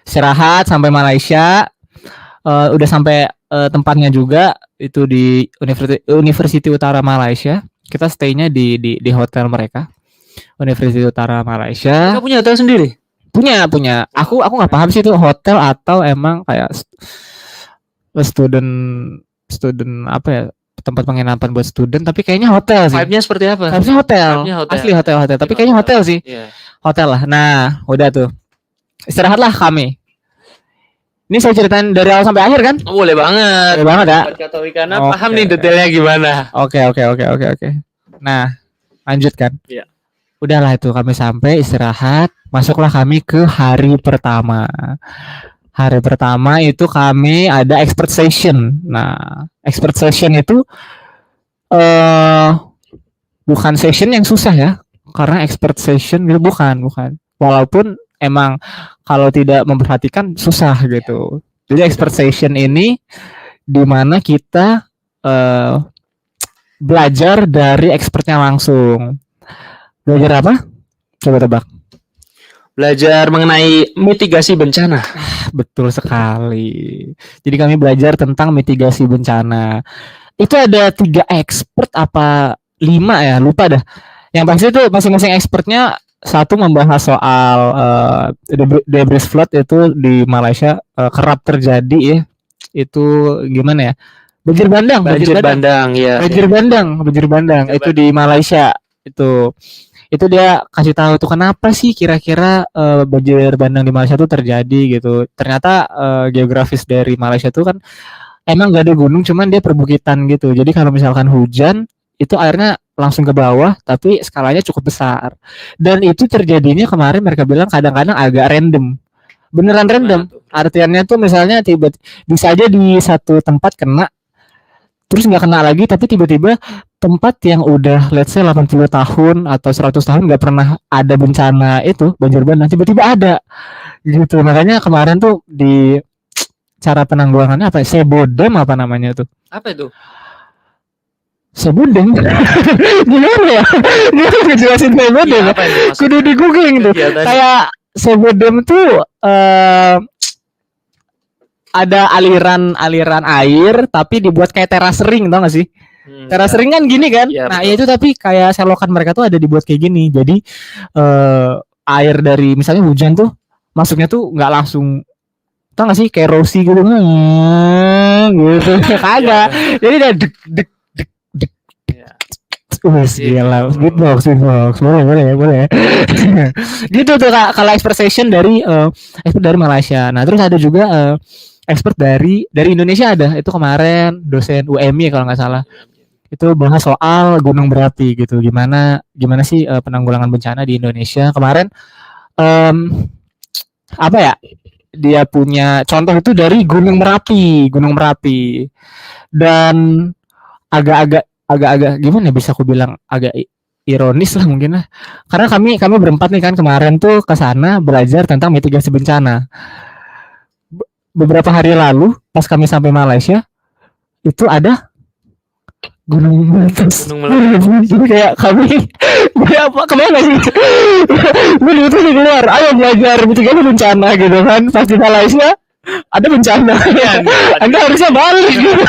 istirahat sampai Malaysia. Udah sampai tempatnya juga itu di University Utara Malaysia. Kita stay-nya di hotel mereka. University Utara Malaysia. Kamu punya hotel sendiri? Punya. Aku nggak paham sih itu hotel atau emang kayak student apa ya, tempat penginapan buat student, tapi kayaknya hotel sih. Vibe-nya seperti apa? Harusnya hotel. Vibe-nya hotel. Asli hotel, tapi kayaknya hotel sih. Iya. Hotel lah. Nah, udah tuh. Istirahatlah kami. Ini saya ceritain dari awal sampai akhir kan? Oh, boleh banget. Boleh banget ya. Sobat Katolikana paham nih detailnya gimana. Oke. Nah, lanjutkan. Iya. Udahlah itu kami sampai istirahat, masuklah kami ke hari pertama. Hari pertama itu kami ada expert session. Nah, expert session itu bukan session yang susah ya, karena expert session itu bukan. Walaupun emang kalau tidak memperhatikan susah gitu. Jadi expert session ini di mana kita belajar dari expertnya langsung. Belajar apa? Coba tebak. Belajar mengenai mitigasi bencana. Betul sekali. Jadi kami belajar tentang mitigasi bencana. Itu ada 3 expert apa 5 ya, lupa dah. Yang pasti itu masing-masing expertnya satu membahas soal debris flood itu di Malaysia kerap terjadi ya. Itu gimana ya? Banjir bandang Ya. Banjir bandang itu di Malaysia itu dia kasih tahu tuh kenapa sih kira-kira banjir bandang di Malaysia tuh terjadi gitu. Ternyata geografis dari Malaysia tuh kan emang gak ada gunung, cuman dia perbukitan gitu. Jadi kalau misalkan hujan itu airnya langsung ke bawah, tapi skalanya cukup besar. Dan itu terjadinya kemarin mereka bilang kadang-kadang agak random. Beneran random. Artiannya tuh misalnya bisa aja di satu tempat kena, terus nggak kena lagi, tapi tiba-tiba tempat yang udah let's say 80 tahun atau 100 tahun nggak pernah ada bencana itu banjir bandang, tiba-tiba ada gitu. Makanya kemarin tuh di cara penanggulangannya apa? Sebodem apa namanya tuh? Apa itu? Sebodem? Gimana ya? Gimana ngejelasin sebodem? Apa itu? Kudu di googling tuh. Kayak sebodem tuh ada aliran air tapi dibuat kayak teras ring, tau gak sih? Teras ring kan gini kan? Ya, nah, itu tapi kayak selokan mereka tuh ada dibuat kayak gini. Jadi air dari misalnya hujan tuh masuknya tuh nggak langsung, tau gak sih, kayak erosi gitu. Gitu. Kagak. Jadi dia dek. Gila, beatbox. Boleh. Gitu tuh Kak, kalau expert session dari expert dari Malaysia. Nah, terus ada juga expert dari Indonesia ada. Itu kemarin dosen UMI kalau nggak salah. Itu bahas soal gunung berapi gitu. Gimana sih penanggulangan bencana di Indonesia. Kemarin apa ya? Dia punya contoh itu dari Gunung Merapi. Dan agak gimana bisa aku bilang, agak ironis lah mungkin lah. Karena kami berempat nih kan kemarin tuh ke sana belajar tentang mitigasi bencana. Beberapa hari lalu pas kami sampai Malaysia itu ada gunung meletus. Jadi kayak kami apa kemana sih? Itu di luar, ayo belajar mitigasi bencana gitu kan. Pas di Malaysia ada bencana ya, Anda harusnya balik gitu.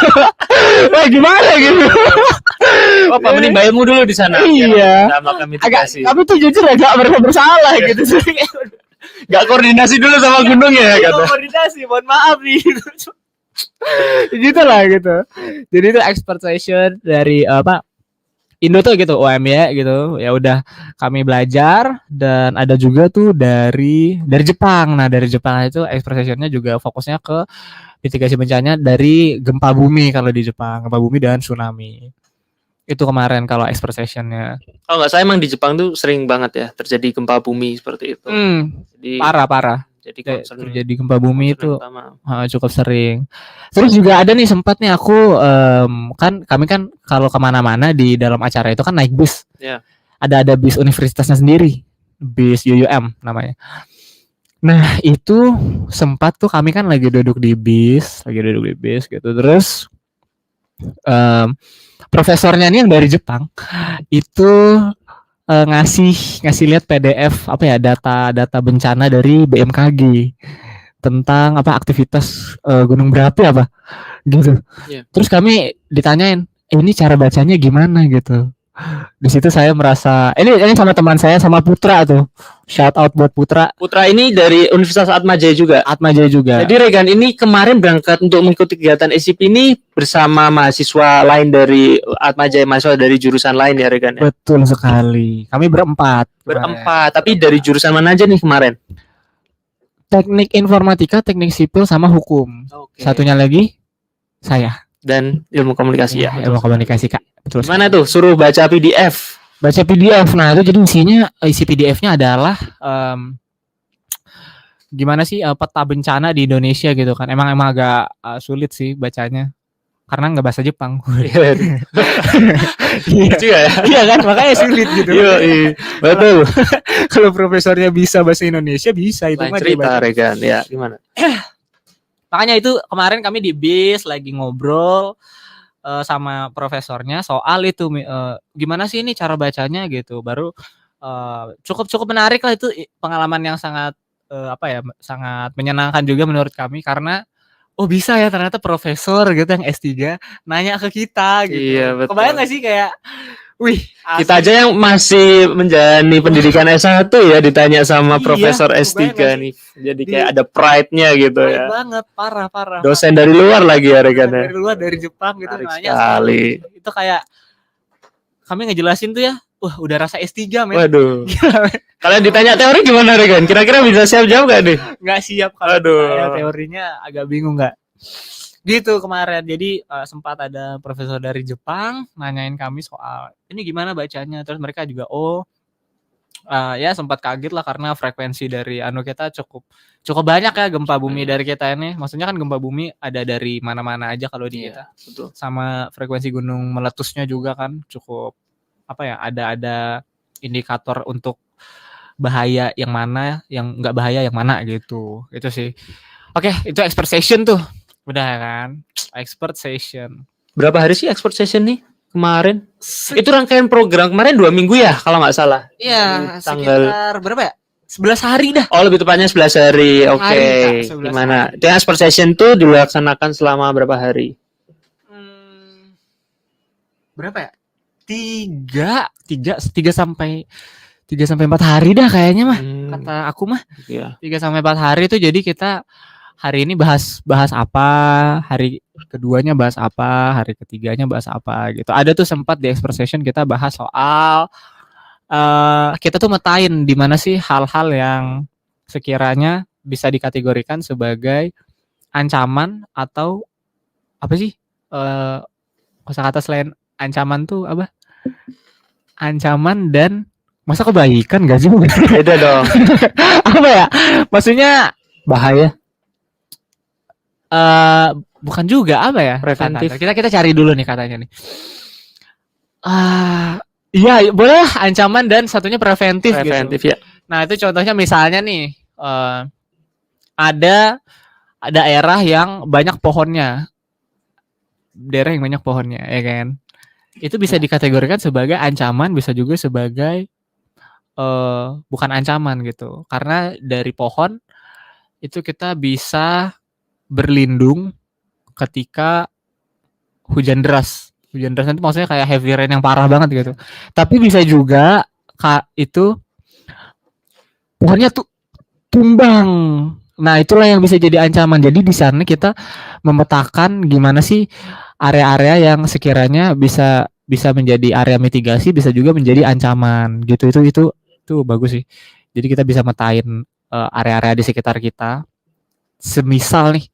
Wah, gimana gitu. Apa menimba ilmu dulu di sana? Iya. Kami tuh jujur agak merasa bersalah gitu. Gak koordinasi dulu sama gunungnya ya, kata. Koordinasi, mohon maaf nih. Gitu lah gitu. Jadi itu expert session dari apa? Indo tuh gitu, UMY gitu. Ya udah kami belajar, dan ada juga tuh dari Jepang. Nah, dari Jepang itu expert sessionnya juga fokusnya ke mitigasi bencana dari gempa bumi kalau di Jepang, gempa bumi dan tsunami. Itu kemarin kalau expert sessionnya. Oh nggak, saya emang di Jepang tuh sering banget ya terjadi gempa bumi seperti itu. Jadi parah. Jadi terjadi gempa bumi itu cukup sering. Terus juga ada nih sempat nih aku kan kami kan kalau kemana-mana di dalam acara itu kan naik bis. Yeah. Ada bis universitasnya sendiri, bis UUM namanya. Nah, itu sempat tuh kami kan lagi duduk di bis gitu. Terus em, profesornya nih yang dari Jepang itu ngasih ngasih lihat PDF apa ya, data bencana dari BMKG tentang apa aktivitas gunung berapi apa gitu. Iya. Terus kami ditanyain, ini cara bacanya gimana gitu. Di situ saya merasa ini sama teman saya sama Putra tuh. Shout out buat Putra, Putra ini dari Universitas Atmajaya juga. Atmajaya juga. Jadi Regan ini kemarin berangkat untuk mengikuti kegiatan SCP ini bersama mahasiswa lain dari Atmajaya, mahasiswa dari jurusan lain ya Regan ya. Betul sekali. Kami berempat. Berempat, tapi dari jurusan mana aja nih kemarin? Teknik informatika, teknik sipil sama hukum. Oke. Satunya lagi saya. Dan ilmu komunikasi ya. Ilmu komunikasi Kak. Betul. Gimana tuh? Suruh baca PDF. Baca PDF. Nah, itu jadi isi PDF-nya adalah gimana sih peta bencana di Indonesia gitu kan. Emang agak sulit sih bacanya. Karena nggak bahasa Jepang. Iya. Juga ya. Iya kan, makanya sulit gitu. Iya, betul. Kalau profesornya bisa bahasa Indonesia bisa itu Lain mah cerita Regan ya. Gimana? Makanya itu kemarin kami di bis lagi ngobrol sama profesornya soal itu gimana sih ini cara bacanya gitu. Baru cukup menarik lah itu pengalaman yang sangat sangat menyenangkan juga menurut kami karena oh bisa ya ternyata profesor gitu yang S3 nanya ke kita gitu. Iya, betul. Kebayang gak sih kayak wih, kita aja yang masih menjalani pendidikan S1 ya ditanya sama Iya, profesor S3 nih. Jadi kayak ada pride-nya gitu baik ya. banget, parah. Dosen dari luar lagi ya Regan ya. Dari luar dari Jepang gitu Menarik nanya sekali. itu kayak kami ngejelasin tuh ya, wah udah rasa S3 men. Waduh. Kalian ditanya teori gimana Regan? Kira-kira bisa siap jawab gak nih? Nggak siap kalau Aduh. saya teorinya agak bingung nggak. Gitu kemarin. Jadi sempat ada profesor dari Jepang nanyain kami soal ini gimana bacanya. Terus mereka juga ya sempat kaget lah karena frekuensi dari kita cukup banyak ya gempa bumi dari kita ini. Maksudnya kan gempa bumi ada dari mana-mana aja kalau di kita. Betul. Sama frekuensi gunung meletusnya juga kan cukup ada indikator untuk bahaya yang mana, yang nggak bahaya yang mana gitu. Itu sih. Oke, itu expert session tuh. Udah kan? Expert session. Berapa hari sih expert session nih kemarin? Itu rangkaian program kemarin 2 minggu ya kalau nggak salah. Iya, Tanggal sekitar berapa ya? 11 hari dah. Oh, lebih tepatnya 11 hari. Oke. Hari, Kak, 11 Gimana? hari. Itu expert session tuh dilaksanakan selama berapa hari? Berapa ya? 3 sampai 4 hari dah kayaknya mah. Kata aku mah. Iya. 3 sampai 4 hari itu jadi kita hari ini bahas apa, hari keduanya bahas apa, hari ketiganya bahas apa gitu. Ada tuh sempat di expert session kita bahas soal kita tuh metain di mana sih hal-hal yang sekiranya bisa dikategorikan sebagai ancaman atau apa sih? Kosakata selain ancaman tuh apa? Ancaman dan masa kebaikan gak sih? Beda dong. Apa ya? Maksudnya Bahaya. bukan juga apa ya? Preventif. Kita cari dulu nih katanya nih. Iya boleh lah, ancaman dan satunya preventif gitu. Ya. Nah itu contohnya misalnya nih ada daerah yang banyak pohonnya, ya kan? Itu bisa dikategorikan sebagai ancaman, bisa juga sebagai bukan ancaman gitu. Karena dari pohon itu kita bisa berlindung ketika hujan deras. Hujan deras itu maksudnya kayak heavy rain yang parah banget gitu. Tapi bisa juga itu pohonnya tuh tumbang. Nah, itulah yang bisa jadi ancaman. Jadi di sana kita memetakan gimana sih area-area yang sekiranya bisa menjadi area mitigasi, bisa juga menjadi ancaman gitu. Itu bagus sih. Jadi kita bisa metain area-area di sekitar kita. Semisal nih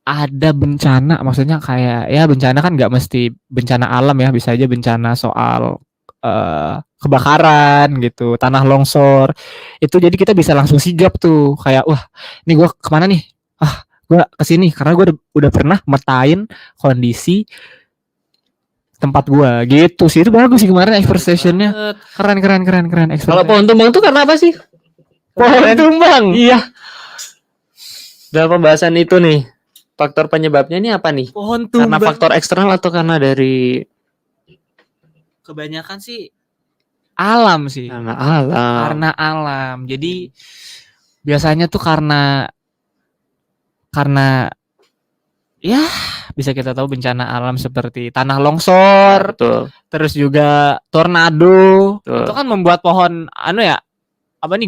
ada bencana, maksudnya kayak ya bencana kan nggak mesti bencana alam ya, bisa aja bencana soal kebakaran gitu, tanah longsor. Itu jadi kita bisa langsung sigap tuh kayak wah, ini gue kemana nih? Gue kesini karena gue udah pernah metain kondisi tempat gue gitu sih. Itu bagus sih kemarin expert sessionnya. Keren. Kalau pohon tumbang tuh karena apa sih? Pohon tumbang. Iya. Dalam pembahasan itu nih, faktor penyebabnya ini apa nih? Pohon Karena tumbang. faktor eksternal atau karena dari Kebanyakan sih alam sih. karena alam? Karena alam. Jadi biasanya tuh karena ya bisa kita tahu bencana alam seperti tanah longsor, Betul. terus juga tornado. Betul. Itu kan membuat pohon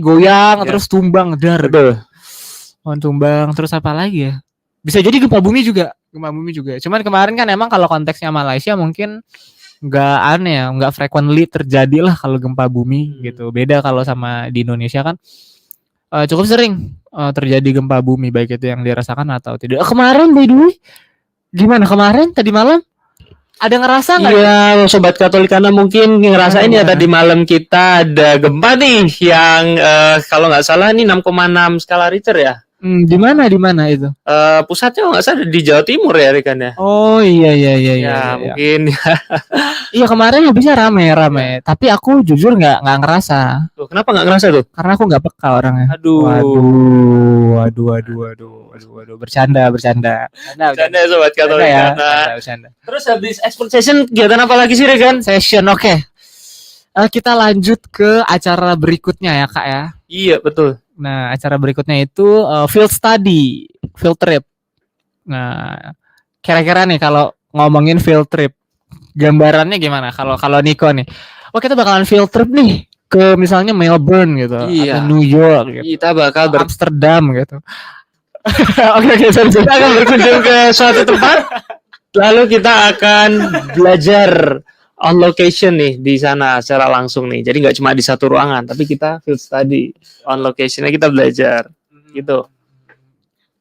goyang Ya. terus tumbang dar. Betul. Pohon tumbang terus apa lagi ya? Bisa jadi gempa bumi juga. Cuman kemarin kan emang kalau konteksnya Malaysia mungkin nggak frequently terjadi lah kalau gempa bumi gitu. Beda kalau sama di Indonesia kan cukup sering terjadi gempa bumi baik itu yang dirasakan atau tidak. Kemarin by the way, gimana kemarin tadi malam? Ada ngerasa nggak? Iya, sobat Katolikana mungkin ngerasain ya Gimana? tadi malam kita ada gempa nih yang kalau nggak salah ini 6,6 skala Richter ya. Di mana itu? Pusatnya nggak salah di Jawa Timur ya Rekan ya. Oh iya. Ya, mungkin Iya kemarin habisnya rame. Tapi aku jujur nggak ngerasa Tuh, kenapa nggak ngerasa tuh? karena aku nggak peka orangnya. Aduh. Waduh. Bercanda. Bercanda ya sobat Bercanda ya. Katolikana. Bercanda. Terus habis expert session kegiatan apa lagi sih Rekan? Session oke. Kita lanjut ke acara berikutnya ya kak ya. Iya, betul. Nah acara berikutnya itu field study, field trip. Nah kira-kira nih kalau ngomongin field trip, gambarannya gimana? Kalau Niko nih, kita bakalan field trip nih ke misalnya Melbourne gitu, Iya. atau New York gitu, Kita bakal Amsterdam gitu. Oke, kita akan berkunjung ke suatu tempat, lalu kita akan belajar on location nih di sana secara langsung nih. Jadi nggak cuma di satu ruangan, tapi kita field study on locationnya kita belajar gitu.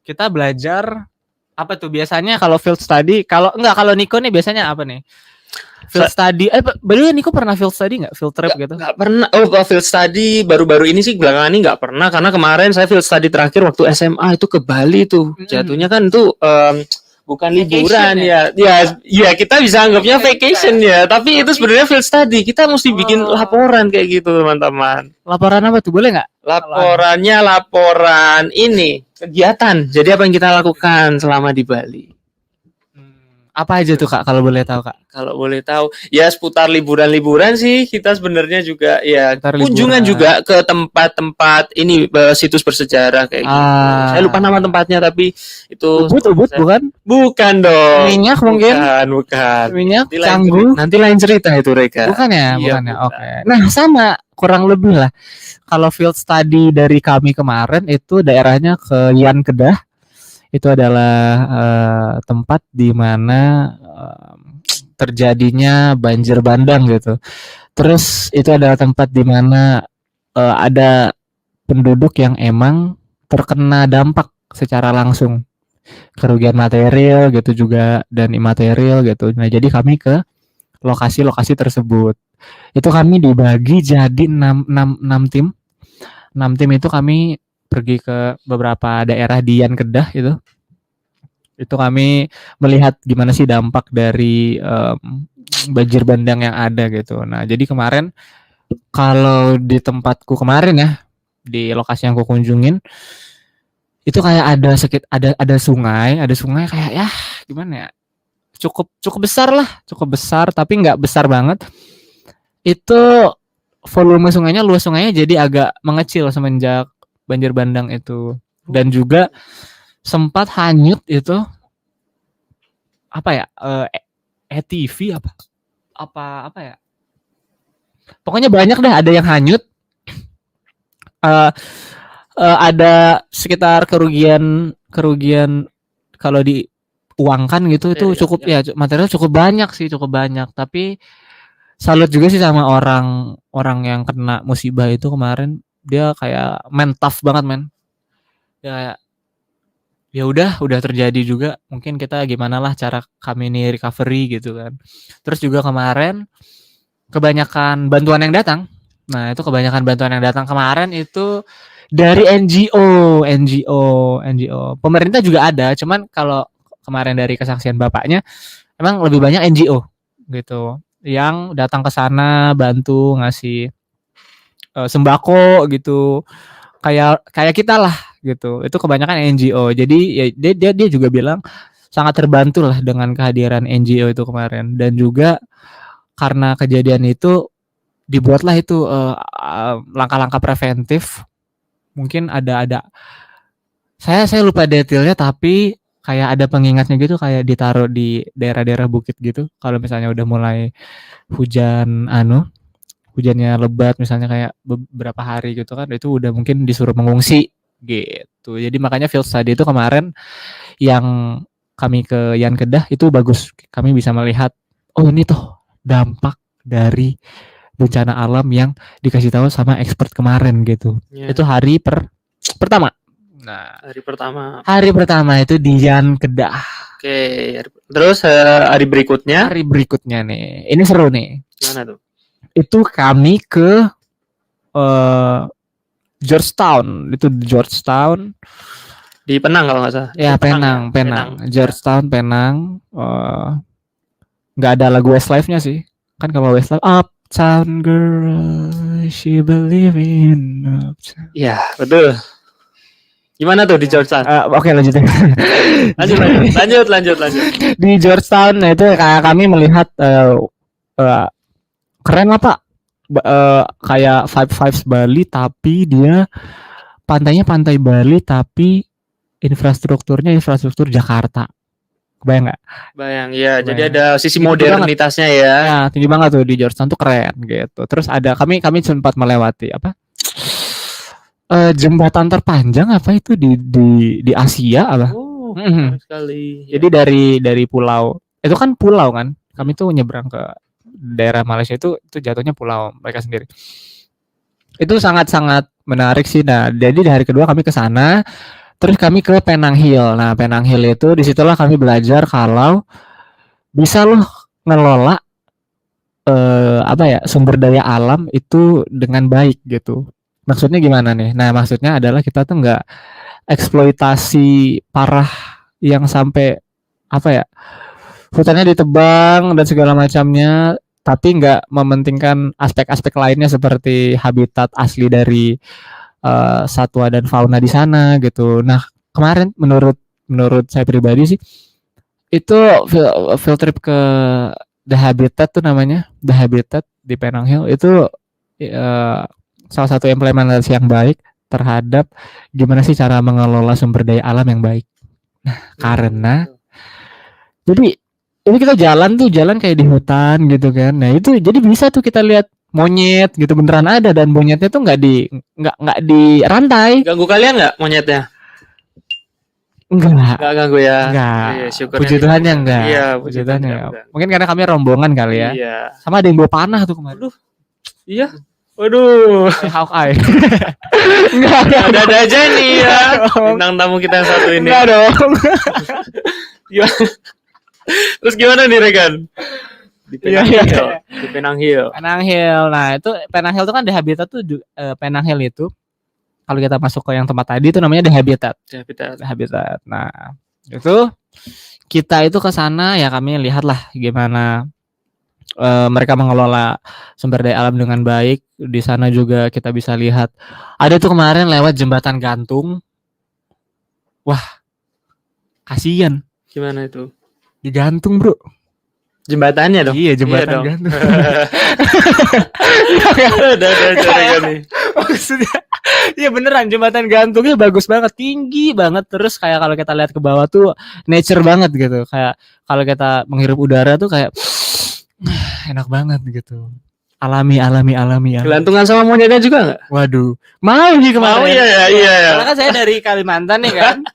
Kita belajar apa tuh biasanya kalau field study? Kalau Niko nih biasanya apa nih? Field study. Baru Niko pernah field study nggak? Field trip gitu? Nggak pernah. Oh, field study baru-baru ini sih belakangan ini nggak pernah karena kemarin saya field study terakhir waktu SMA itu ke Bali tuh. Jatuhnya kan tuh bukan liburan ya kita bisa anggapnya vacation ya, tapi itu sebenarnya field study. Kita mesti bikin laporan kayak gitu teman-teman. Laporan apa tuh, boleh nggak? Laporannya laporan ini kegiatan. Jadi apa yang kita lakukan selama di Bali? Apa aja tuh kak kalau boleh tahu kak? Kalau boleh tahu ya seputar liburan sih, kita sebenarnya juga ya Seputar kunjungan liburan. juga ke tempat-tempat ini situs bersejarah kayak gitu. Saya lupa nama tempatnya tapi itu Ubud bukan dong. Minyak mungkin? Bukan. Minyak, Nanti lain Canggu. Nanti lain cerita itu Reka. Bukan ya, Iya, bukan ya. bukan. Oke. Nah, sama kurang lebih lah. Kalau field study dari kami kemarin itu daerahnya ke Yan Kedah. Itu adalah tempat di mana terjadinya banjir bandang gitu. Terus itu adalah tempat di mana ada penduduk yang emang terkena dampak secara langsung, kerugian material gitu juga dan imaterial gitu. Nah, jadi kami ke lokasi-lokasi tersebut. Itu kami dibagi jadi 6 tim. 6 tim itu kami pergi ke beberapa daerah di Yan Kedah itu. Itu kami melihat gimana sih dampak dari banjir bandang yang ada gitu. Nah, jadi kemarin kalau di tempatku kemarin ya, di lokasi yang aku kunjungin itu kayak ada sungai kayak ya gimana ya? Cukup besar tapi nggak besar banget. Itu volume sungainya, luas sungainya jadi agak mengecil semenjak banjir bandang itu. Dan juga sempat hanyut itu apa ya? ETV apa ya? Pokoknya banyak dah, ada yang hanyut. Ada sekitar kerugian kalau diuangkan gitu itu cukup ya material cukup banyak, tapi salut juga sih sama orang yang kena musibah itu kemarin. Dia kayak tough banget men. Dia kayak ya udah terjadi juga, mungkin kita gimana lah cara kami ini recovery gitu kan. Terus juga kemarin kebanyakan bantuan yang datang. Nah, itu kebanyakan bantuan yang datang kemarin itu dari NGO. Pemerintah juga ada, cuman kalau kemarin dari kesaksian bapaknya emang lebih banyak NGO gitu yang datang ke sana bantu ngasih sembako gitu, kayak kita lah gitu. Itu kebanyakan NGO. Jadi ya dia juga bilang sangat terbantu lah dengan kehadiran NGO itu kemarin, dan juga karena kejadian itu dibuatlah itu langkah-langkah preventif. Mungkin ada saya lupa detailnya, tapi kayak ada pengingatnya gitu, kayak ditaruh di daerah-daerah bukit gitu. Kalau misalnya udah mulai hujannya lebat misalnya kayak beberapa hari gitu kan, itu udah mungkin disuruh mengungsi gitu. Jadi makanya field study itu kemarin yang kami ke Yan Kedah itu bagus. Kami bisa melihat, oh ini tuh dampak dari bencana alam yang dikasih tahu sama expert kemarin gitu. Ya. Itu hari pertama. Nah, hari pertama itu di Yan Kedah. Oke, terus hari berikutnya? Hari berikutnya nih, ini seru nih. Gimana tuh? Itu kami ke Georgetown. Itu di Georgetown. Di Penang kalau nggak salah. Ya, Penang. Georgetown, Penang. Nggak ada lagu Westlife-nya sih. Kan kalau Westlife, Uptown Girl, she believe in Uptown. Iya, betul. Gimana tuh di Georgetown? Oke, lanjutin. Lanjut. Di Georgetown, nah itu kayak kami melihat keren lah Pak. Kayak vibes Bali, tapi dia pantainya pantai Bali, tapi infrastrukturnya infrastruktur Jakarta. Kebayang nggak? Bayang, ya. Jadi ada sisi modernitasnya ya. Ya, tinggi banget tuh di Georgetown tuh, keren gitu. Terus ada kami sempat melewati apa? Jembatan terpanjang apa itu di Asia apa? Oh, sekali. Jadi dari pulau, itu kan pulau kan. Kami tuh nyebrang ke daerah Malaysia, itu jatuhnya pulau mereka sendiri. Itu sangat-sangat menarik sih. Nah, jadi di hari kedua kami ke sana. Terus kami ke Penang Hill. Nah, Penang Hill itu disitulah kami belajar kalau bisa loh ngelola sumber daya alam itu dengan baik gitu. Maksudnya gimana nih? Nah, maksudnya adalah kita tuh nggak eksploitasi parah yang sampai hutannya ditebang dan segala macamnya, tapi nggak mementingkan aspek-aspek lainnya seperti habitat asli dari satwa dan fauna di sana gitu. Nah, kemarin menurut saya pribadi sih itu field trip ke The Habitat tuh namanya, The Habitat di Penang Hill itu salah satu implementasi yang baik terhadap gimana sih cara mengelola sumber daya alam yang baik. Nah, karena jadi ini kita jalan kayak di hutan gitu kan. Nah, itu jadi bisa tuh kita lihat monyet gitu, beneran ada, dan monyetnya tuh nggak di rantai. Ganggu kalian nggak monyetnya? Enggak ganggu ya. Enggak. Iya, puji Tuhannya enggak. Iya, puji Tuhannya. Mungkin karena kami rombongan kali ya. Iya. Sama ada yang bawa panah tuh kemarin. Aduh. Iya. Waduh. Hawkeye. Enggak ada aja nih ya. Bintang tamu kita yang satu ini. Enggak dong. Terus gimana nih Regan? Di Penang Hill. Penang Hill. Nah, itu Penang Hill itu kan The Habitat tuh Penang Hill itu kalau kita masuk ke yang tempat tadi itu namanya The Habitat. The Habitat. Nah, itu kita itu ke sana ya, kami lihatlah gimana mereka mengelola sumber daya alam dengan baik. Di sana juga kita bisa lihat ada tuh kemarin lewat jembatan gantung. Wah, kasihan. Gimana itu? Digantung, Bro. Jembatannya dong. Iya, jembatan gantung. Ada nih. Maksudnya, iya beneran jembatan gantungnya bagus banget, tinggi banget. Terus kayak kalau kita lihat ke bawah tuh nature banget gitu. Kayak kalau kita menghirup udara tuh kayak enak banget gitu. Alami. Gelantungan sama monyetnya juga nggak? Waduh, mau nih kemarin. Mau iya. Karena kan saya dari Kalimantan nih kan.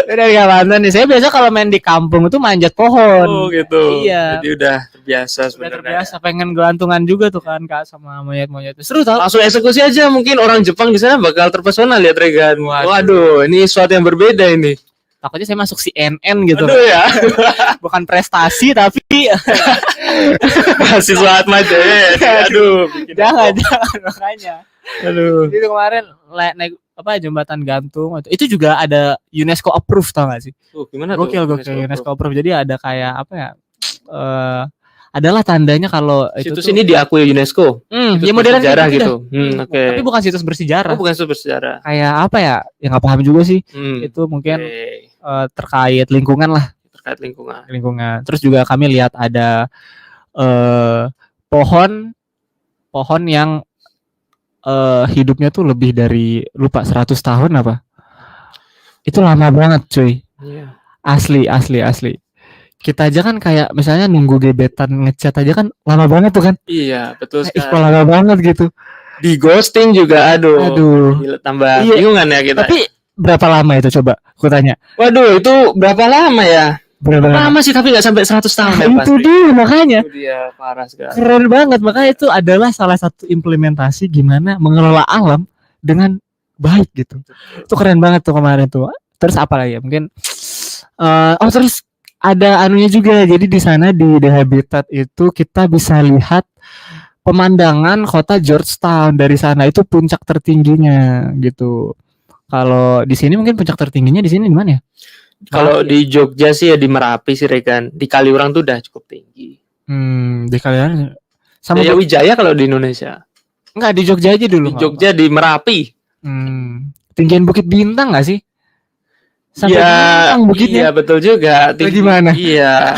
Saya dari Kalimantan nih. Saya biasa kalau main di kampung itu manjat pohon. Oh gitu. Iya. Jadi udah terbiasa sebenarnya. Udah terbiasa, pengen gelantungan juga tuh kan Kak sama monyet-monyet. Seru tau. Langsung eksekusi aja, mungkin orang Jepang di sana bakal terpesona lihat Regan. Waduh, ini sesuatu yang berbeda ini. Takutnya saya masuk CNN gitu. Aduh ya. Bukan prestasi tapi mahasiswa Atma Jaya ya. Aduh, jangan makanya. Aduh. Itu kemarin naik jembatan gantung itu juga ada UNESCO approve, tau gak sih? Gimana tuh? Gokil UNESCO approve. approve. Jadi ada kayak adalah tandanya kalau itu Situs tuh ini diakui UNESCO. Situs ya modern bersejarah gitu gitu. dah. Oke. Tapi bukan situs bersejarah. Oh, bukan situs bersejarah. Kayak apa ya? Yang nggak paham juga sih. Itu mungkin Oke. terkait lingkungan lah, Terkait lingkungan. lingkungan. Terus juga kami lihat ada pohon yang hidupnya tuh lebih dari lupa 100 tahun apa. Itu lama banget, cuy. Iya. Asli. Kita aja kan kayak misalnya nunggu gebetan ngechat aja kan lama banget tuh kan. Iya, betul Kok sekali. lama banget gitu. Di ghosting juga Aduh. gila, tambah Iya. bingungan ya kita. Tapi berapa lama itu coba? Aku tanya. Waduh, itu berapa lama ya? Berapa lama? Lama sih, tapi nggak sampai 100 tahun ya Itu pasti. dia makanya. Itu dia parah sekali. Keren banget, makanya itu adalah salah satu implementasi gimana mengelola alam dengan baik gitu. Itu keren banget tuh kemarin tuh. Terus apa lagi ya? Mungkin terus ada anunya juga. Jadi di sana di The Habitat itu kita bisa lihat pemandangan kota Georgetown dari sana, itu puncak tertingginya gitu. Kalau di sini mungkin puncak tertingginya di sini di mana ya? Kalau di Jogja sih ya di Merapi sih Regan. Di Kaliurang tuh udah cukup tinggi. Di kalian sama Jaya Wijaya kalau di Indonesia. enggak di Jogja aja dulu. Di Jogja di Merapi. Tinggian Bukit Bintang enggak sih? Sampai Bintang bukitnya. Iya betul juga. Gimana? Iya.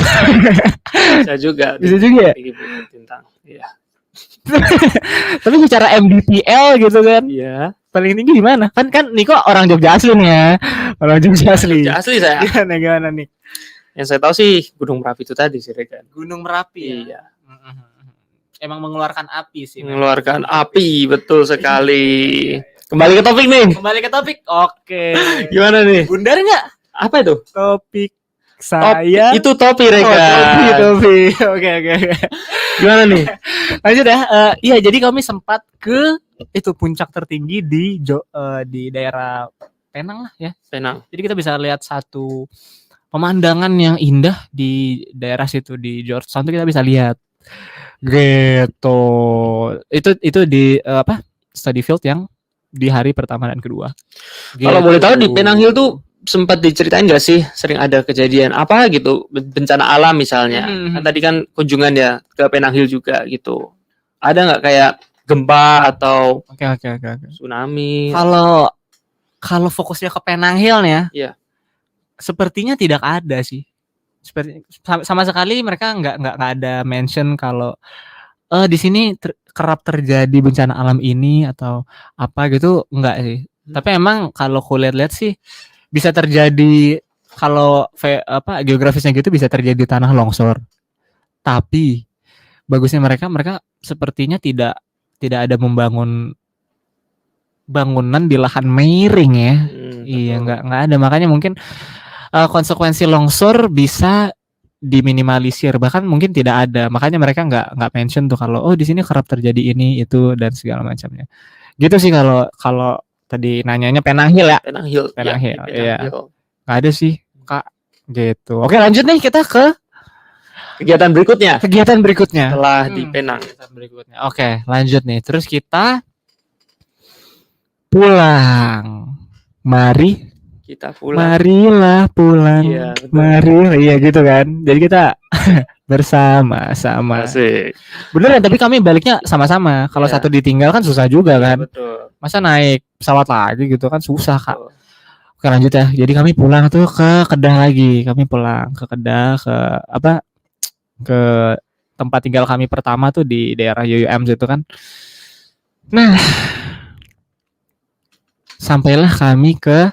Bisa juga. Bisa juga ya? Tinggi Bukit Bintang. Iya. Tapi secara MDPL gitu kan. Iya. Paling tinggi di mana? Kan Niko orang Jogja asli nih ya. Orang Jogja asli. Jogja asli saya. Gimana nih? Yang saya tahu sih Gunung Merapi itu tadi sih Regan. Gunung Merapi. Iya. Emang mengeluarkan api sih. Mengeluarkan api, betul sekali. Kembali ke topik nih. Kembali ke topik. Oke. Gimana nih? Bundar nggak? Apa itu? Topik saya. Itu topi Regan. Topi. Oke. Gimana nih? Lanjut ya. Iya, jadi kami sempat ke itu puncak tertinggi di daerah Penang lah ya. Penang. Jadi kita bisa lihat satu pemandangan yang indah di daerah situ di Georgetown, itu kita bisa lihat. Gitu. Itu di study field yang di hari pertama dan kedua. Kalau boleh tahu di Penang Hill tuh sempat diceritain nggak sih sering ada kejadian apa gitu bencana alam misalnya? Kan tadi kan kunjungan ya ke Penang Hill juga gitu. Ada nggak kayak gempa atau Oke. tsunami? Kalau fokusnya ke Penang Hill nih ya. Iya. Sepertinya tidak ada sih. Seperti sama sekali mereka nggak ada mention kalau di sini kerap terjadi bencana alam ini atau apa gitu, enggak sih. Tapi emang kalau aku lihat-lihat sih bisa terjadi kalau geografisnya gitu bisa terjadi tanah longsor. Tapi bagusnya mereka sepertinya tidak ada membangun bangunan di lahan miring ya. Iya, enggak ada. Makanya mungkin konsekuensi longsor bisa diminimalisir, bahkan mungkin tidak ada. Makanya mereka nggak mention tuh kalau di sini kerap terjadi ini itu dan segala macamnya. Gitu sih kalau tadi nanyanya Penang Hill ya. Penang Hill. Iya. Nggak ada sih Kak. Gitu. Oke, lanjut nih kita ke kegiatan berikutnya. Setelah di Penang. Berikutnya. Oke, lanjut nih. Terus kita pulang. Mari kita pulang. Marilah pulang. Iya, mari, iya gitu kan. Jadi kita bersama-sama. Asik. Bener ya, tapi kami baliknya sama-sama. Kalau satu ditinggal kan susah juga kan. Betul. Masa naik pesawat lagi gitu kan susah Kak. Betul. Oke, lanjut ya. Jadi kami pulang tuh ke Kedah lagi. Kami pulang ke Kedah ke tempat tinggal kami pertama tuh di daerah UUM itu kan. Nah, sampailah kami ke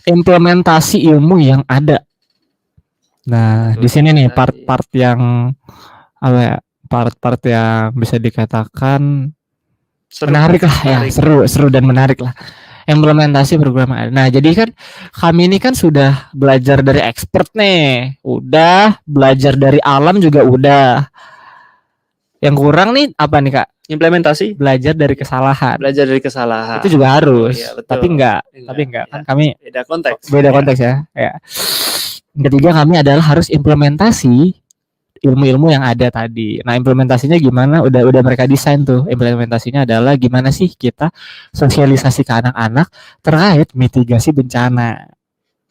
implementasi ilmu yang ada. Nah, di sini nih part-part yang part-part yang bisa dikatakan menarik lah ya, seru dan menarik lah. Implementasi program. Nah, jadi kan kami ini kan sudah belajar dari expert nih, udah belajar dari alam juga udah. Yang kurang nih apa nih Kak? Implementasi. Belajar dari kesalahan. Itu juga harus. Oh, iya, tapi enggak. Kan kami beda konteks ya. Yang ketiga kami adalah harus implementasi ilmu-ilmu yang ada tadi. Nah, implementasinya gimana? Udah mereka desain tuh. Implementasinya adalah gimana sih kita sosialisasi ke anak-anak terkait mitigasi bencana.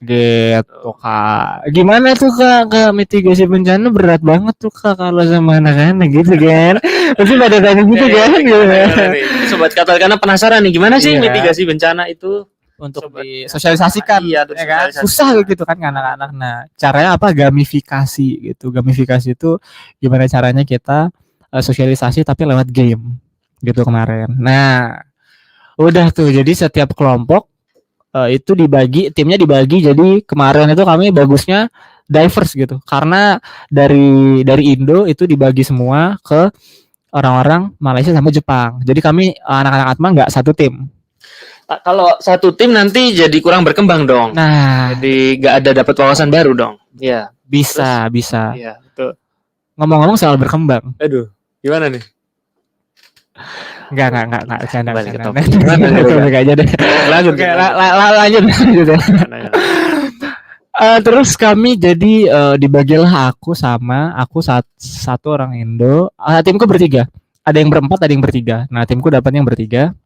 Gitu Kak. Gimana tuh Kak mitigasi bencana berat banget tuh Kak kalau sama anak-anak gitu kan? Pasti pada tanya gitu kan? Gimana nih? Sobat Katolik karena penasaran nih gimana sih Iya. mitigasi bencana itu Untuk Sobat disosialisasikan, Iya, ya kan? bersosialisasi. Susah gitu kan ke anak-anak. Nah, caranya apa? Gamifikasi gitu. Gamifikasi itu gimana caranya kita sosialisasi tapi lewat game gitu kemarin. Nah, udah tuh. Jadi setiap kelompok itu timnya dibagi. Jadi kemarin itu kami bagusnya diverse gitu. Karena dari Indo itu dibagi semua ke orang-orang Malaysia sama Jepang. Jadi kami anak-anak Atma nggak satu tim. Kalau satu tim nanti jadi kurang berkembang dong. Nah, Jadi nggak ada dapat wawasan baru dong. Iya. bisa. Iya, betul. Ngomong-ngomong soal berkembang. Aduh, gimana nih? Enggak, bercanda. Balik ke topik. Topik aja deh. Lanjut. Oke, lanjut. Terus kami jadi dibagilah aku satu orang Indo. Timku bertiga. Ada yang berempat, ada yang bertiga. Nah, timku dapat yang bertiga.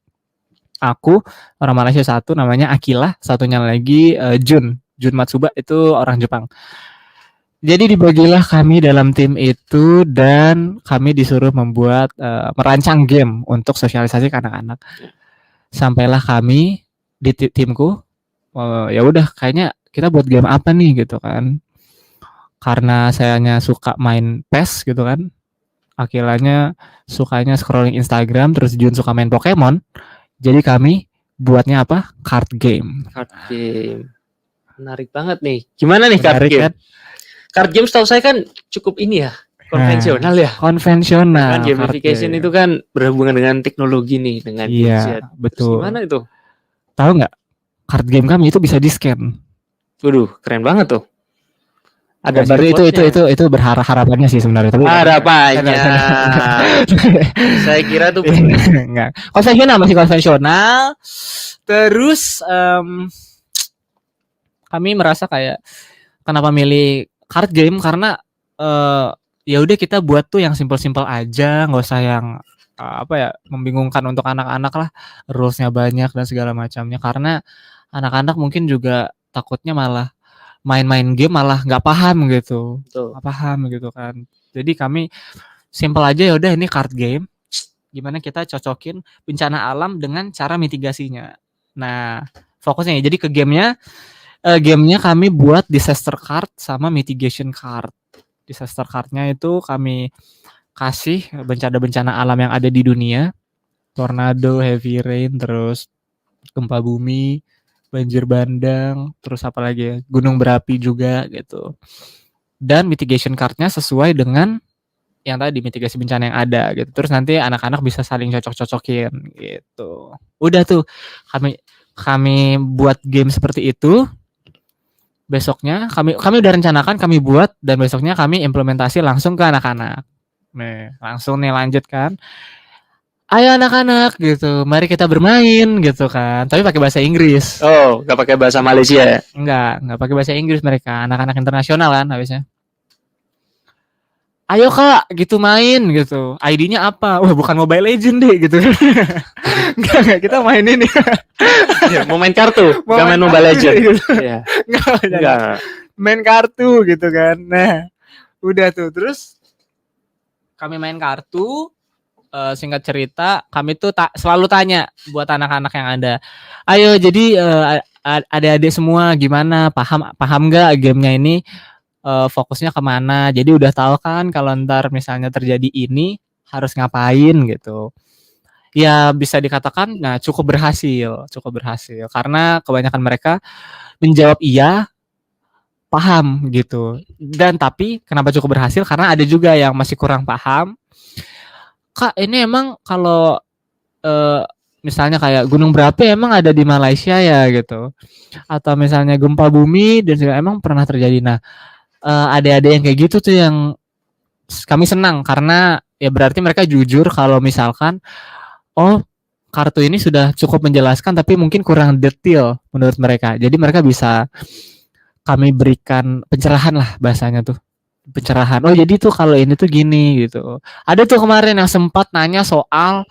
Aku orang Malaysia satu namanya Akila, satunya lagi Jun Matsuba itu orang Jepang. Jadi dibagilah kami dalam tim itu dan kami disuruh merancang game untuk sosialisasi ke anak-anak. Sampailah kami di timku, ya udah kayaknya kita buat game apa nih gitu kan. Karena sayanya suka main PES gitu kan. Akilanya sukanya scrolling Instagram, terus Jun suka main Pokemon. Jadi kami buatnya apa? Card game. Menarik banget nih. Gimana nih card game? Kan? Card game setahu saya kan cukup ini ya, konvensional ya. Konvensional. Kan gamification itu kan berhubungan dengan teknologi nih, dengan gadget. Iya, betul. Terus gimana itu? Tahu nggak? Card game kami itu bisa di-scan. Waduh, keren banget tuh. Ada itu harapannya sih sebenarnya. Tapi harapannya. Saya kira tuh enggak. Masih konvensional. Terus kami merasa kayak kenapa milih card game karena ya udah kita buat tuh yang simple-simple aja, nggak usah yang membingungkan untuk anak-anak lah, rulesnya banyak dan segala macamnya, karena anak-anak mungkin juga takutnya malah main-main game malah nggak paham gitu, kan. Jadi kami simple aja, ya udah ini card game, gimana kita cocokin bencana alam dengan cara mitigasinya. Nah fokusnya jadi ke gamenya kami buat disaster card sama mitigation card. Disaster cardnya itu kami kasih bencana-bencana alam yang ada di dunia, tornado, heavy rain, terus gempa bumi, banjir bandang, terus apa lagi ya, gunung berapi juga gitu. Dan mitigation cardnya sesuai dengan yang tadi mitigasi bencana yang ada gitu. Terus nanti anak-anak bisa saling cocok-cocokin gitu. Udah tuh kami buat game seperti itu. Besoknya kami udah rencanakan, kami buat, dan besoknya kami implementasi langsung ke anak-anak. Nih, langsung nih lanjut kan. Ayo anak-anak gitu, mari kita bermain gitu kan. Tapi pakai bahasa Inggris. Oh, nggak pakai bahasa Malaysia ya? Nggak pakai bahasa Inggris mereka, anak-anak internasional kan habisnya. Ayo kak, gitu main gitu. ID-nya apa? Wah bukan Mobile Legend deh gitu. Enggak, kita main ini. Ya, mau main kartu, nggak main Mobile Legend. Gitu. Ya. Enggak. Main kartu gitu kan. Nah, udah tuh. Terus kami main kartu. Singkat cerita, kami tuh selalu tanya buat anak-anak yang ada. Ayo, jadi adik-adik semua gimana? Paham nggak gamenya ini? Fokusnya kemana? Jadi udah tahu kan kalau ntar misalnya terjadi ini harus ngapain gitu. Ya bisa dikatakan cukup berhasil karena kebanyakan mereka menjawab iya, paham gitu. Dan tapi kenapa cukup berhasil? Karena ada juga yang masih kurang paham. Kak, ini emang kalau misalnya kayak gunung berapi emang ada di Malaysia ya gitu. Atau misalnya gempa bumi dan segala emang pernah terjadi. Nah, ada yang kayak gitu tuh yang kami senang karena ya berarti mereka jujur kalau misalkan kartu ini sudah cukup menjelaskan tapi mungkin kurang detail menurut mereka. Jadi mereka bisa kami berikan pencerahan lah bahasanya tuh. Pencerahan. Oh jadi tuh kalau ini tuh gini gitu. Ada tuh kemarin yang sempat nanya soal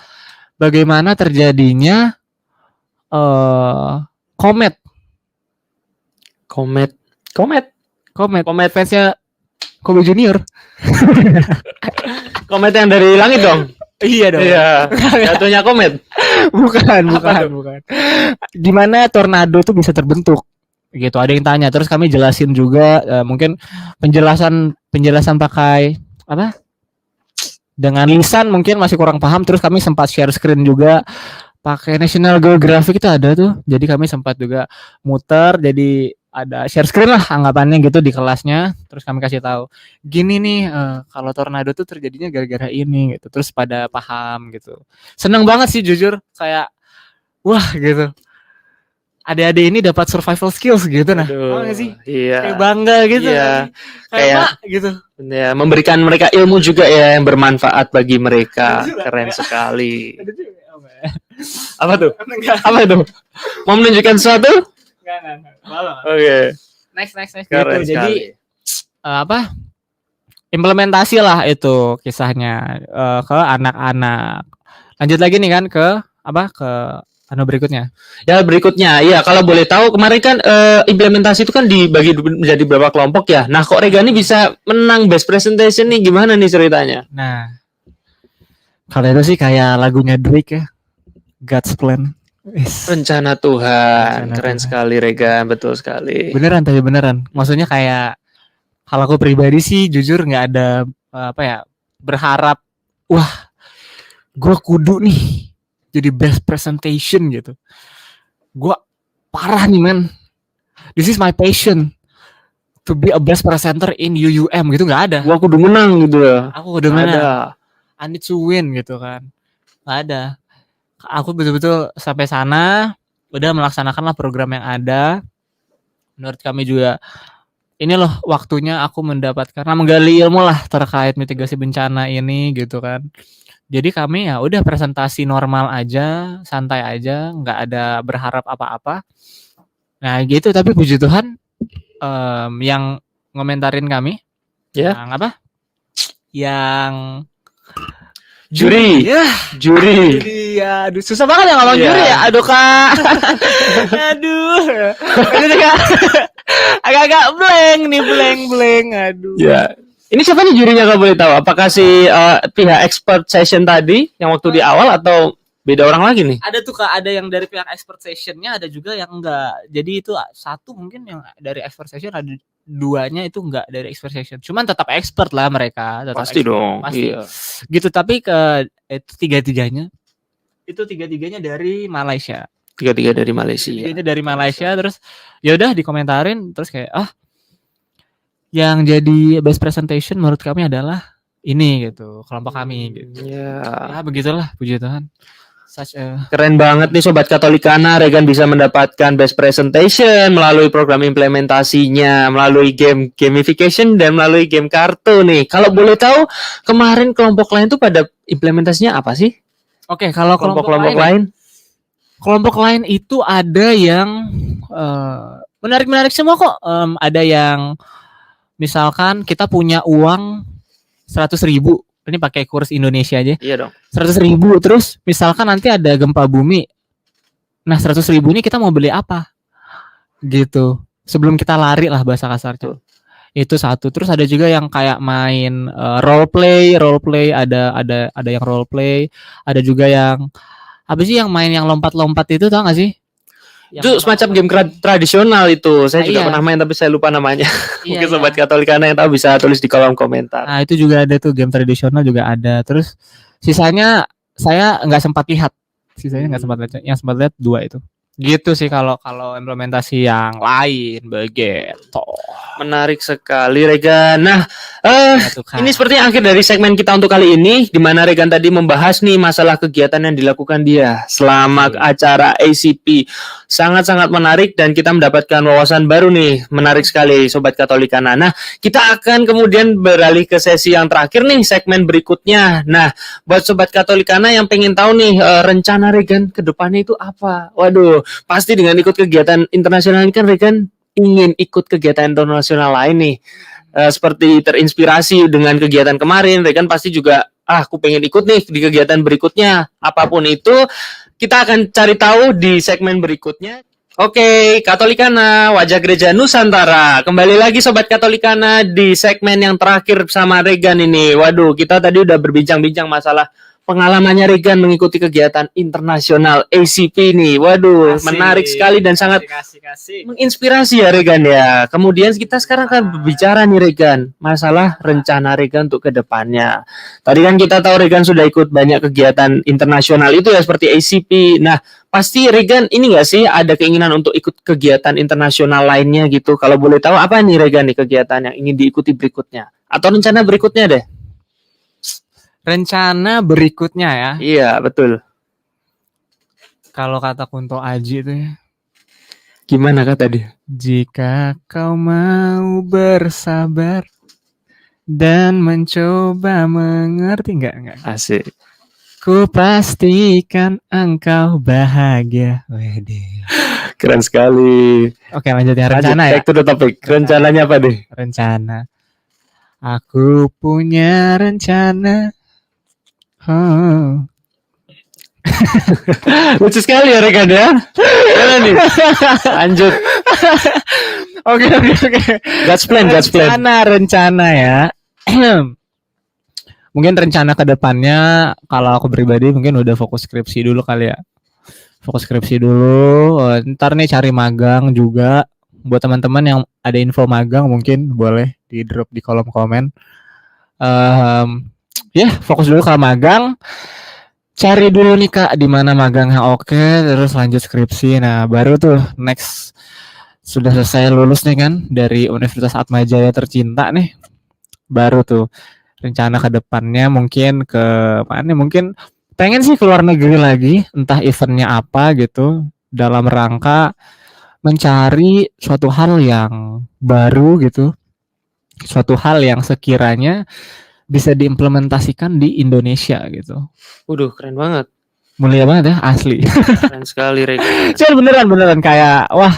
bagaimana terjadinya komet Komet. Komet. Komet fansnya Kobe Junior. Komet yang dari langit dong. Iya dong. Iya. Jatuhnya komet. Bukan. Gimana tornado tuh bisa terbentuk? Gitu. Ada yang tanya. Terus kami jelasin juga mungkin penjelasan pakai apa? Dengan lisan mungkin masih kurang paham. Terus kami sempat share screen juga pakai National Geographic itu ada tuh. Jadi kami sempat juga muter. Jadi ada share screen lah anggapannya gitu di kelasnya. Terus kami kasih tahu gini nih kalau tornado tuh terjadinya gara-gara ini gitu. Terus pada paham gitu. Seneng banget sih jujur, kayak wah gitu. Adik-adik ini dapat survival skills gitu nah. Aduh, Tahu gak sih? iya. Kayak bangga gitu. Iya. Kayak Kayak- mak gitu. Ya, memberikan mereka ilmu juga ya yang bermanfaat bagi mereka. Keren sekali. Apa tuh? Apa itu? Mau menunjukkan sesuatu? Oke. Next gitu. Keren Jadi sekali. apa? Implementasi lah itu kisahnya ke anak-anak. Lanjut lagi nih kan ke apa? Ke berikutnya. Ya berikutnya, ya kalau boleh tahu kemarin kan implementasi itu kan dibagi menjadi beberapa kelompok ya. Nah kok Regani bisa menang best presentation nih, gimana nih ceritanya? Nah, kalau itu sih kayak lagunya Drake ya, God's Plan. Rencana Tuhan, Rencana keren Tuhan. sekali Regan, betul sekali. Beneran tapi beneran. Maksudnya kayak kalau aku pribadi sih jujur nggak ada apa ya berharap, wah, gue kudu nih jadi best presentation gitu. Gue parah nih man. This is my passion to be a best presenter in UUM gitu, nggak ada. Gua kudu menang gitu ya. Aku udah Nggak mana? ada. I need to win gitu kan. Nggak ada. Aku betul-betul sampai sana udah melaksanakanlah program yang ada. Menurut kami juga ini loh waktunya aku mendapatkan menggali ilmu lah terkait mitigasi bencana ini gitu kan. Jadi kami ya udah presentasi normal aja, santai aja, nggak ada berharap apa-apa. Nah gitu, tapi puji Tuhan yang ngomentarin kami, Ya. yang apa? Yang Juri. ya. Juri. Jadi ya, aduh susah banget ya ngomong Iya. juri ya. Aduh kak, aduh, ini Kak. Agak-agak blank nih, blank. Aduh. Ya. Ini siapa nih jurinya kalau boleh tahu? Apakah si pihak expert session tadi yang waktu di awal atau beda orang lagi nih? Ada tuh Kak, ada yang dari pihak expert sessionnya, ada juga yang enggak. Jadi itu satu mungkin yang dari expert session, ada duanya itu enggak dari expert session. Cuman tetap expert lah mereka. Tetap Pasti expert, dong. pasti. Iya. Gitu, tapi itu tiga-tiganya dari Malaysia. Tiga-tiga dari Malaysia. Tiganya dari Malaysia, terus ya udah dikomentarin, terus kayak yang jadi best presentation menurut kami adalah ini gitu, kelompok kami gitu. Ya. Ya begitulah, puji Tuhan. Such a Keren banget nih Sobat Katolikana, Regan bisa mendapatkan best presentation melalui program implementasinya, melalui game gamification dan melalui game kartu nih. Kalau boleh tahu, kemarin kelompok lain tuh pada implementasinya apa sih? Oke, kalau Kelompok-kelompok lain? kelompok lain itu ada yang menarik-menarik semua kok. Ada yang misalkan kita punya uang 100.000, ini pakai kurs Indonesia aja. Iya dong. 100.000, terus misalkan nanti ada gempa bumi. Nah, 100.000 ini kita mau beli apa? Gitu. Sebelum kita lari lah bahasa kasarnya. Itu satu. Terus ada juga yang kayak main role play, ada yang role play, ada juga yang apa sih yang main yang lompat-lompat itu, tau gak sih? Itu semacam game tradisional itu. Saya juga iya. pernah main tapi saya lupa namanya. Iya, Mungkin iya. Sobat Katolikana yang tahu bisa tulis di kolom komentar. Nah, itu juga ada tuh, game tradisional juga ada. Terus sisanya saya nggak sempat lihat. Yang sempat lihat 2 itu. Gitu sih kalau implementasi yang lain begitu. Menarik sekali Regan. Nah, Gitu kan. ini sepertinya akhir dari segmen kita untuk kali ini, di mana Regan tadi membahas nih masalah kegiatan yang dilakukan dia selama acara ACP. Sangat-sangat menarik dan kita mendapatkan wawasan baru nih. Menarik sekali Sobat Katolikana. Nah, kita akan kemudian beralih ke sesi yang terakhir nih, segmen berikutnya. Nah, buat Sobat Katolikana yang pengen tahu nih rencana Regan ke depannya itu apa? Waduh, pasti dengan ikut kegiatan internasional ini kan Regan ingin ikut kegiatan internasional lain nih. Seperti terinspirasi dengan kegiatan kemarin, Regan pasti juga aku pengen ikut nih di kegiatan berikutnya. Apapun itu, kita akan cari tahu di segmen berikutnya. Oke, Katolikana, wajah gereja Nusantara. Kembali lagi Sobat Katolikana di segmen yang terakhir sama Regan ini. Waduh, kita tadi udah berbincang-bincang masalah pengalamannya Regan mengikuti kegiatan internasional ACP nih. Waduh, Asik. menarik sekali dan sangat Kasih. menginspirasi ya Regan ya. Kemudian kita sekarang akan berbicara nih Regan, masalah rencana Regan untuk ke depannya. Tadi kan kita tahu Regan sudah ikut banyak kegiatan internasional itu ya seperti ACP. Nah, pasti Regan ini nggak sih ada keinginan untuk ikut kegiatan internasional lainnya gitu? Kalau boleh tahu apa nih Regan nih kegiatan yang ingin diikuti berikutnya? Atau rencana berikutnya deh? Rencana berikutnya ya. Iya, betul. Kalau kata Kunto Aji itu ya. Gimana kata dia? Jika kau mau bersabar dan mencoba mengerti enggak? Asik. Ku pastikan engkau bahagia. Wede. Keren sekali. Oke, lanjut ya Lanjut, rencana ya. back to the topic. Rencananya apa deh? Rencana. Aku punya rencana. Oh. Lucu sekali ya Regan ya. Gimana nih? Lanjut. Oke. God's plan. Rencana ya. Mungkin rencana ke depannya kalau aku pribadi mungkin udah fokus skripsi dulu kali ya. Fokus skripsi dulu. Ntar nih cari magang juga. Buat teman-teman yang ada info magang mungkin boleh di drop di kolom komen. Ya, fokus dulu ke magang. Cari dulu nih Kak di mana magangnya oke, terus lanjut skripsi. Nah, baru tuh next sudah selesai lulus nih kan dari Universitas Atmajaya tercinta nih. Baru tuh rencana ke depannya mungkin ke mana? Mungkin pengen sih keluar negeri lagi, entah eventnya apa gitu, dalam rangka mencari suatu hal yang baru gitu. Suatu hal yang sekiranya bisa diimplementasikan di Indonesia gitu. Waduh, keren banget. Mulia banget ya, asli. Keren sekali Regan. Cuman beneran kayak wah.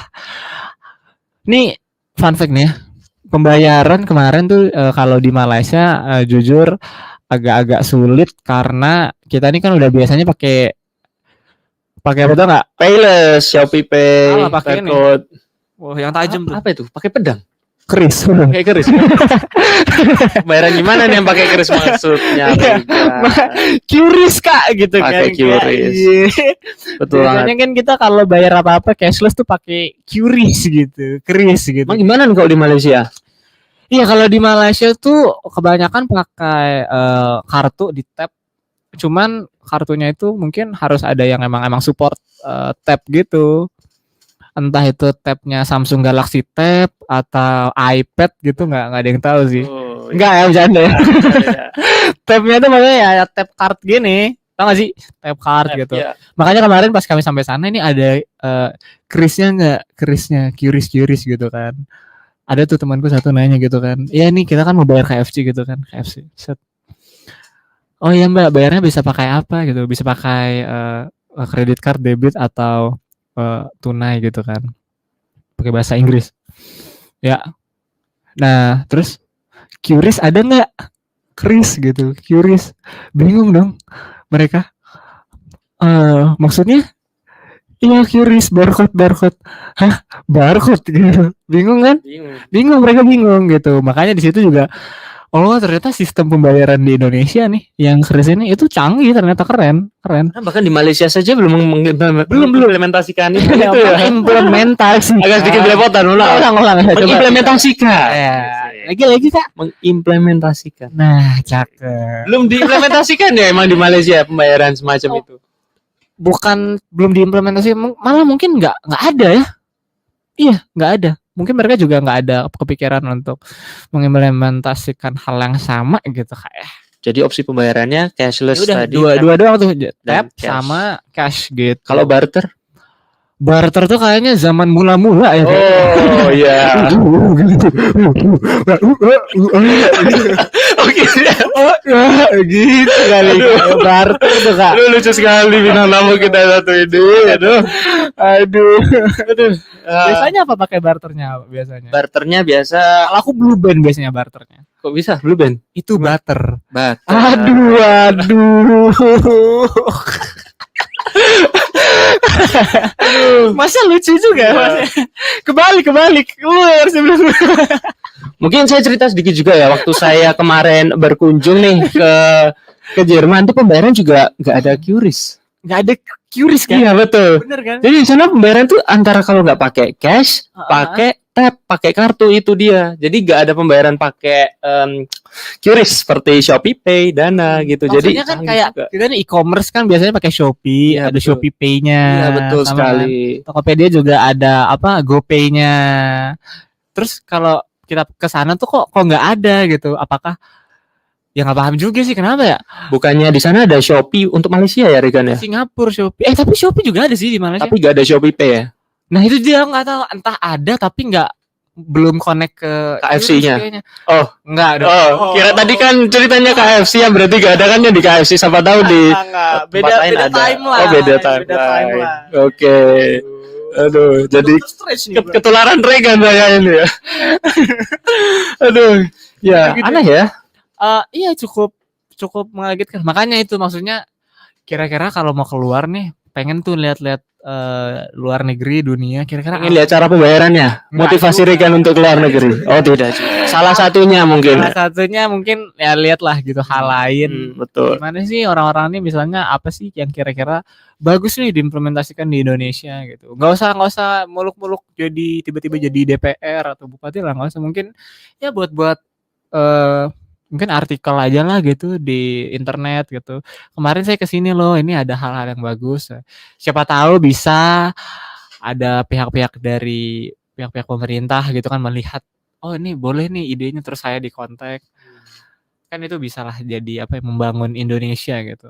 Nih fun fact nih ya. Pembayaran kemarin tuh kalau di Malaysia jujur agak-agak sulit karena kita ini kan udah biasanya pakai apa tuh enggak? Payless, Shopee Pay, Salah, pakai ini. Code. Wah, yang tajam tuh. Apa itu? Pakai pedang. Keris. Pakai keris. Bayaran gimana nih yang pakai keris maksudnya? Regan? Curious Kak gitu kan. Pakai QRIS. Iya. Betul Biasanya banget. kan kita kalau bayar apa-apa cashless tuh pakai QRIS gitu, keris gitu. Emang gimana nih kalau di Malaysia? Iya, kalau di Malaysia tuh kebanyakan pakai kartu di tap. Cuman kartunya itu mungkin harus ada yang emang support tap gitu. Entah itu tabnya Samsung Galaxy Tab atau iPad gitu, nggak ada yang tahu sih. Oh, Enggak ya, bercanda ya. iya. Tabnya tuh makanya ya tab card gini. Tahu nggak sih? Tab card gitu. Iya. Makanya kemarin pas kami sampai sana ini ada kerisnya nggak? Kerisnya, QRIS gitu kan. Ada tuh temanku satu nanya gitu kan. Iya nih kita kan mau bayar KFC gitu kan. KFC. Set. Oh iya Mbak, bayarnya bisa pakai apa gitu? Bisa pakai kredit card, debit atau tunai gitu kan. Pakai bahasa Inggris. Ya. Nah, terus QRIS ada nggak? Kris gitu, QRIS. Bingung dong mereka. Maksudnya? Iya QRIS, barcode. Hah? Barcode gitu. Bingung kan? Bingung, mereka bingung gitu. Makanya di situ juga ternyata sistem pembayaran di Indonesia nih yang kris ini itu canggih, ternyata keren. Nah, bahkan di Malaysia saja belum implementasikan itu ya. Implementasi. Agak sedikit belepotan Ulang. mengimplementasikan. Ya. Lagi Kak. Mengimplementasikan. Nah, cakep. Belum diimplementasikan ya emang di Malaysia pembayaran semacam itu. Bukan belum diimplementasi, malah mungkin nggak ada ya. Iya, nggak ada. Mungkin mereka juga nggak ada kepikiran untuk mengimplementasikan hal yang sama gitu kayak. Jadi opsi pembayarannya cashless Udah tadi. dua doang tuh, dan tap cash. sama cash gitu. Kalau barter? Barter tuh kayaknya zaman mula-mula ya. Oh iya. Oke. Gitu kali. Barter tuh Kak. Aduh, lucu sekali bintang tamu kita satu ini. Aduh. Biasanya apa pakai barternya biasanya? Barternya biasa. Kalau aku Blue Band biasanya barternya. Kok bisa Blue Band? Itu barter. Barter. Aduh. Masa lucu juga, Mas. Kebalik. Lu harus bilang. Mungkin saya cerita sedikit juga ya, waktu saya kemarin berkunjung nih ke Jerman tuh pembayaran juga nggak ada QRIS. Nggak ada QRIS kan? Iya betul. Bener kan? Jadi di sana pembayaran tuh antara kalau nggak pakai cash, pakai tap, pakai kartu, itu dia. Jadi nggak ada pembayaran pakai QRIS seperti Shopee Pay, Dana gitu. Maksudnya Jadi kan kayak juga. kita nih e-commerce kan biasanya pakai Shopee, Iya, ada betul. Shopee Pay-nya. Iya betul sama sekali. Tokopedia juga ada apa GoPay-nya. Terus kalau kita ke sana tuh kok nggak ada gitu. Apakah ya nggak paham juga sih kenapa ya? Bukannya di sana ada Shopee untuk Malaysia ya, Regan ya? Singapura Shopee. Tapi Shopee juga ada sih di Malaysia. Tapi nggak ada Shopee Pay ya? Nah itu dia nggak tahu, entah ada tapi belum connect ke KFC-nya. kayaknya. Oh, Enggak dong. oh, kira tadi kan ceritanya KFC ya, berarti gak ada kan ya di KFC, siapa tahu di Enggak, tempat lain ada. timeline. Oh, beda timeline. Oke. Aduh, jadi ketularan Regan saya ini ya. Aduh, ya aneh ya. Iya cukup mengagetkan. Makanya itu maksudnya kira-kira kalau mau keluar nih pengen tuh lihat-lihat luar negeri, dunia, kira-kira Ingin lihat cara pembayarannya, motivasi Regan untuk keluar negeri. Oh, tidak. Salah satunya mungkin. Salah satunya mungkin ya lihatlah gitu hal lain. Betul. Gimana sih orang-orang ini misalnya apa sih yang kira-kira bagus nih diimplementasikan di Indonesia gitu. Nggak usah muluk-muluk jadi tiba-tiba jadi DPR atau bupati lah, nggak usah. Mungkin ya buat mungkin artikel aja lah gitu di internet gitu. Kemarin saya kesini loh, ini ada hal-hal yang bagus. Siapa tahu bisa ada pihak-pihak dari pihak-pihak pemerintah gitu kan melihat, oh ini boleh nih idenya, terus saya dikontak. Kan itu bisalah jadi apa membangun Indonesia gitu.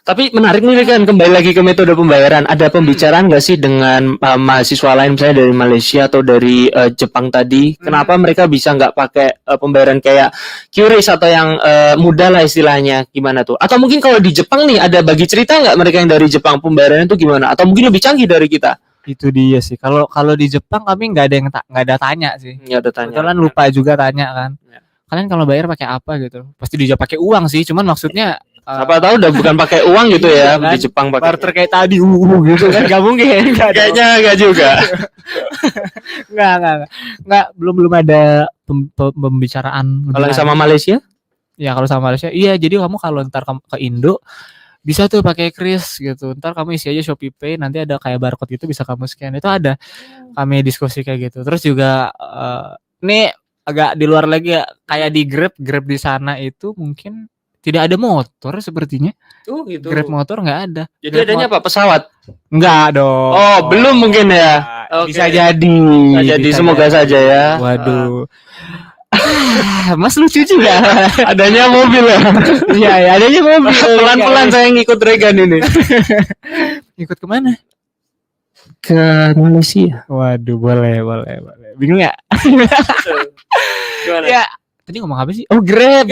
Tapi menarik nih kan, kembali lagi ke metode pembayaran. Ada pembicaraan nggak sih dengan mahasiswa lain misalnya dari Malaysia atau dari Jepang tadi? Kenapa mereka bisa nggak pakai pembayaran kayak QRIS atau yang mudah lah istilahnya? Gimana tuh? Atau mungkin kalau di Jepang nih ada bagi cerita nggak mereka yang dari Jepang pembayarannya itu gimana? Atau mungkin lebih canggih dari kita? Itu dia sih. Kalau di Jepang kami nggak ada tanya sih. Nggak ada tanya. Kebetulan lupa juga tanya kan. Ya. Kalian kalau bayar pakai apa gitu? Pasti dijawab pakai uang sih. Cuman maksudnya siapa tahu udah bukan pakai uang gitu ya, kan? di Jepang pakai barter kayak tadi gitu kan. Gak mungkin. Kayaknya enggak juga. Enggak, belum ada pembicaraan. Kalau sama Malaysia? Ya kalau sama Malaysia, iya. Jadi kamu kalau ntar ke Indo bisa tuh pakai kris gitu. Ntar kamu isi aja Shopee Pay, nanti ada kayak barcode gitu bisa kamu scan. Itu ada. Kami diskusi kayak gitu. Terus juga nih agak di luar lagi ya, kayak di Grab di sana itu mungkin tidak ada motor sepertinya. Gitu. Grab motor nggak ada. Jadi adanya apa? Pesawat? Enggak dong. Oh, belum mungkin ya. Bisa Oke. jadi. Jadi semoga saja ya. Waduh. Mas lucu juga. Adanya mobil ya. Iya, ya, adanya mobil. Pelan-pelan saya ngikut Regan ini. Ikut kemana? Ke Malaysia. Waduh, boleh. Bingung ya? Gimana? Ya, tadi ngomong apa sih? Oh, Grab.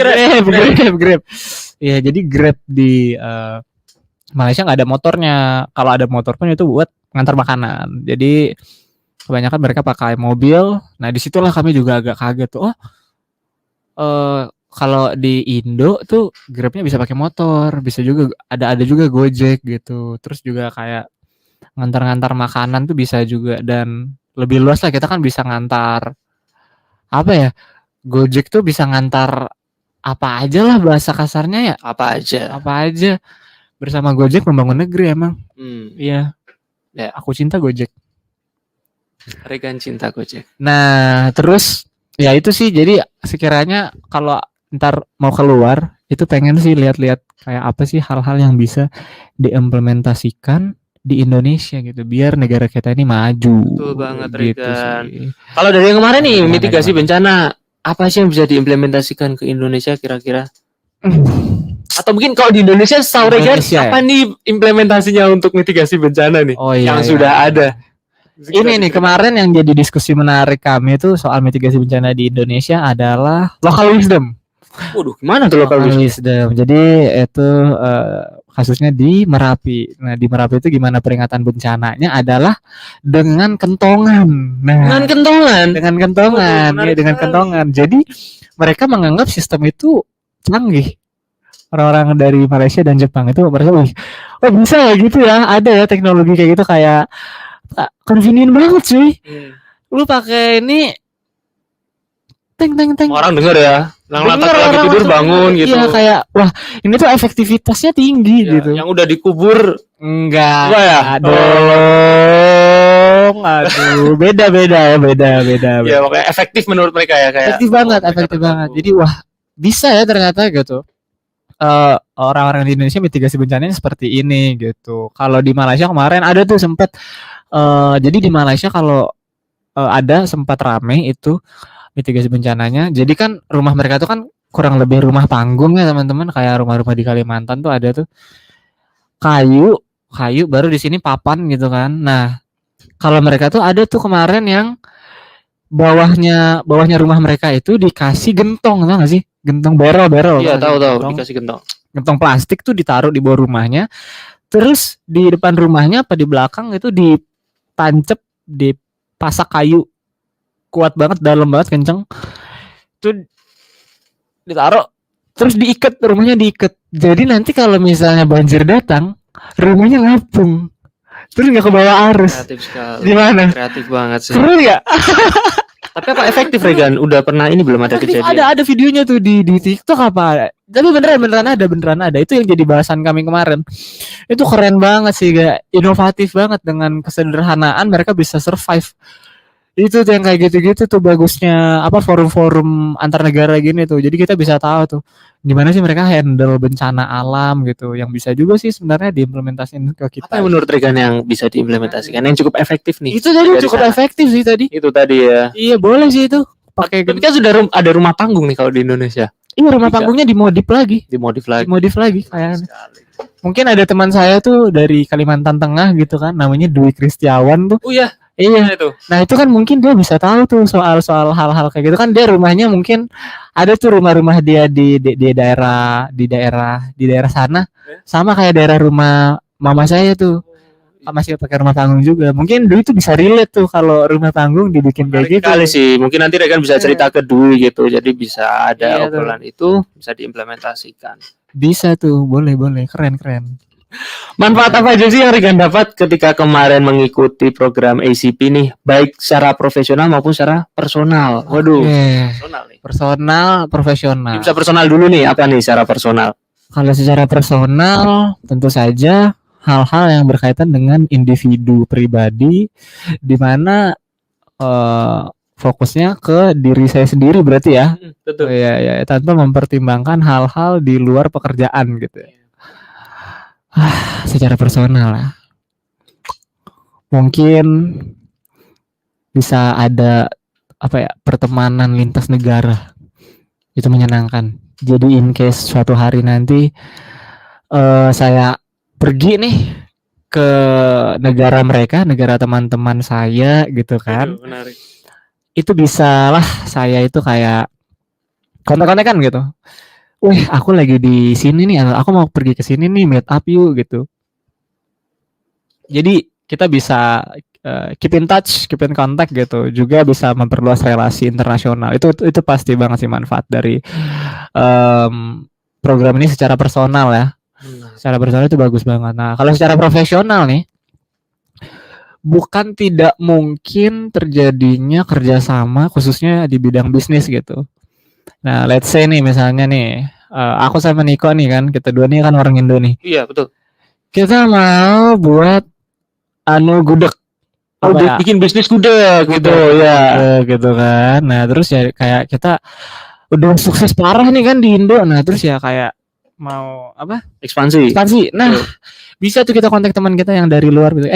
Ya, jadi Grab di Malaysia nggak ada motornya. Kalau ada motor pun itu buat ngantar makanan. Jadi kebanyakan mereka pakai mobil. Nah, disitulah kami juga agak kaget tuh. Kalau di Indo tuh Grabnya bisa pakai motor, bisa juga ada juga Gojek gitu. Terus juga kayak ngantar makanan tuh bisa juga, dan lebih luas lah. Kita kan bisa ngantar apa ya? Gojek tuh bisa ngantar apa aja lah bahasa kasarnya ya. Apa aja. Bersama Gojek membangun negeri emang. Iya. Ya. Aku cinta Gojek. Regan cinta Gojek. Nah, terus ya itu sih, jadi sekiranya kalau ntar mau keluar itu pengen sih lihat-lihat kayak apa sih hal-hal yang bisa diimplementasikan di Indonesia gitu biar negara kita ini maju. Betul banget, gitu Regan. sih. Kalau dari yang kemarin nih, mitigasi bencana, apa sih yang bisa diimplementasikan ke Indonesia kira-kira? Atau mungkin kalau di Indonesia setahu Regan, apa nih implementasinya untuk mitigasi bencana nih? Oh, iya, yang sudah ada. Ini nih kemarin yang jadi diskusi menarik kami itu soal mitigasi bencana di Indonesia adalah local wisdom. Waduh, gimana tuh local wisdom? Jadi itu kasusnya di Merapi. Nah, di Merapi itu gimana peringatan bencananya adalah dengan kentongan. Nah, dengan kentongan. Jadi mereka menganggap sistem itu canggih. orang-orang dari Malaysia dan Jepang itu mereka oh bisa ya gitu ya, ada ya teknologi kayak gitu, kayak convenient banget cuy. Lu pakai ini teng teng teng, Orang denger ya, denger lagi orang tidur langsung bangun gitu. Iya kayak wah ini tuh efektivitasnya tinggi Ya, gitu. yang udah dikubur Enggak enggak ya? aduh beda. Ya pokoknya efektif menurut mereka ya, kayak Efektif banget, mereka efektif banget. terganggu. Jadi wah bisa ya ternyata gitu. Orang-orang di Indonesia mitigasi bencananya seperti ini gitu. Kalau di Malaysia kemarin ada tuh sempat jadi di Malaysia kalau ada sempat rame itu mitigasi bencananya. Jadi kan rumah mereka tuh kan kurang lebih rumah panggung ya teman-teman, kayak rumah-rumah di Kalimantan tuh ada tuh kayu baru di sini papan gitu kan. Nah, kalau mereka tuh ada tuh kemarin yang bawahnya rumah mereka itu dikasih gentong, tau gak sih? Gentong barrel. Iya, tahu Gentong, dikasih gentong. gentong plastik tuh ditaruh di bawah rumahnya. Terus di depan rumahnya apa di belakang itu ditancep, dipasak kayu kuat banget, dalam banget, kenceng. Itu ditaruh terus diikat, rumahnya diikat. Jadi nanti kalau misalnya banjir datang, rumahnya ngapung. Terus nggak ke bawah arus. Kreatif sekali. Gimana? Kreatif banget sih. Keren nggak? Tapi apa efektif Regan? Udah pernah ini belum ada kejadian? Ada videonya tuh di TikTok apa? Tapi beneran ada. Itu yang jadi bahasan kami kemarin. Itu keren banget sih, gak inovatif banget, dengan kesederhanaan mereka bisa survive. Itu tuh yang kayak gitu-gitu tuh bagusnya apa forum-forum antar negara gini tuh. Jadi kita bisa tahu tuh gimana sih mereka handle bencana alam gitu. Yang bisa juga sih sebenarnya diimplementasikan ke kita. Apa yang menurut Regan yang bisa diimplementasikan yang cukup efektif nih? Itu tadi dari cukup sana? efektif sih tadi. Itu tadi ya. Iya boleh sih itu. Pakai Tapi kan sudah ada rumah panggung nih kalau di Indonesia. Iya rumah Tiga. panggungnya dimodif lagi. Dimodif lagi. Kayak mungkin ada teman saya tuh dari Kalimantan Tengah gitu kan, namanya Dwi Kristiawan tuh. Oh iya. Iya. Itu. Nah itu kan mungkin dia bisa tahu tuh soal hal-hal kayak gitu kan. Dia rumahnya mungkin ada tuh rumah-rumah dia di daerah sana, sama kayak daerah rumah mama saya tuh. Masih pakai rumah panggung juga. Mungkin Dwi itu bisa relate tuh kalau rumah panggung dibikin kayak gitu. Kali sih. Mungkin nanti Regan bisa cerita ke Dwi gitu. Jadi bisa ada Iya, obrolan itu bisa diimplementasikan. Bisa tuh, boleh, keren. Manfaat apa aja sih yang Regan dapat ketika kemarin mengikuti program ACP nih, baik secara profesional maupun secara personal? Waduh. Personal nih. Personal, profesional. Bisa personal dulu nih, apa nih secara personal? Kalau secara personal, tentu saja hal-hal yang berkaitan dengan individu pribadi, di mana fokusnya ke diri saya sendiri berarti ya. Betul. Ya, tanpa mempertimbangkan hal-hal di luar pekerjaan gitu ya. Secara personal ya. Mungkin bisa ada pertemanan lintas negara. Itu menyenangkan. Jadi in case suatu hari nanti saya pergi nih ke negara mereka, negara teman-teman saya gitu kan. Menarik. Itu bisa lah saya itu kayak kontak-kontakan gitu. Wih, aku lagi di sini nih, aku mau pergi ke sini nih, meet up yuk gitu. Jadi kita bisa keep in touch, keep in contact gitu. Juga bisa memperluas relasi internasional. Itu pasti banget sih manfaat dari program ini secara personal ya. Secara personal itu bagus banget. Nah, kalau secara profesional nih, bukan tidak mungkin terjadinya kerjasama khususnya di bidang bisnis gitu. Nah, let's say nih misalnya nih, aku sama Niko nih kan, kita dua nih kan orang Indo nih. Iya, betul. Kita mau buat gudeg. Bikin bisnis gudeg gitu ya. Gitu kan. Nah, terus ya kayak kita udah sukses parah nih kan di Indo. Nah, terus ya kayak mau apa? Ekspansi. Nah, bisa tuh kita kontak teman kita yang dari luar gitu.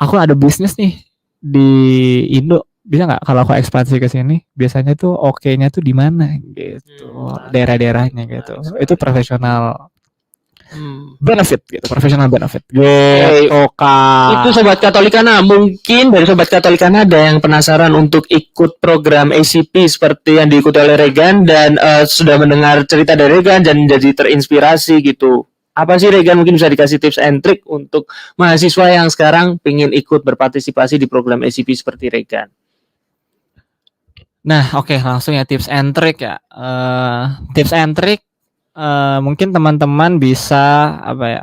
Aku ada bisnis nih di Indo. Bisa nggak kalau aku ekspansi ke sini? Biasanya tuh oke-nya tuh di mana gitu. Daerah-daerahnya gitu. Itu profesional benefit gitu, profesional benefit. Itu Sobat Katolikana, mungkin dari Sobat Katolikana ada yang penasaran untuk ikut program ACP seperti yang diikuti oleh Regan dan sudah mendengar cerita dari Regan dan jadi terinspirasi gitu. Apa sih Regan mungkin bisa dikasih tips and trick untuk mahasiswa yang sekarang pengen ikut berpartisipasi di program ACP seperti Regan? Nah, oke, langsung ya tips and trick ya. Tips and trick mungkin teman-teman bisa apa ya,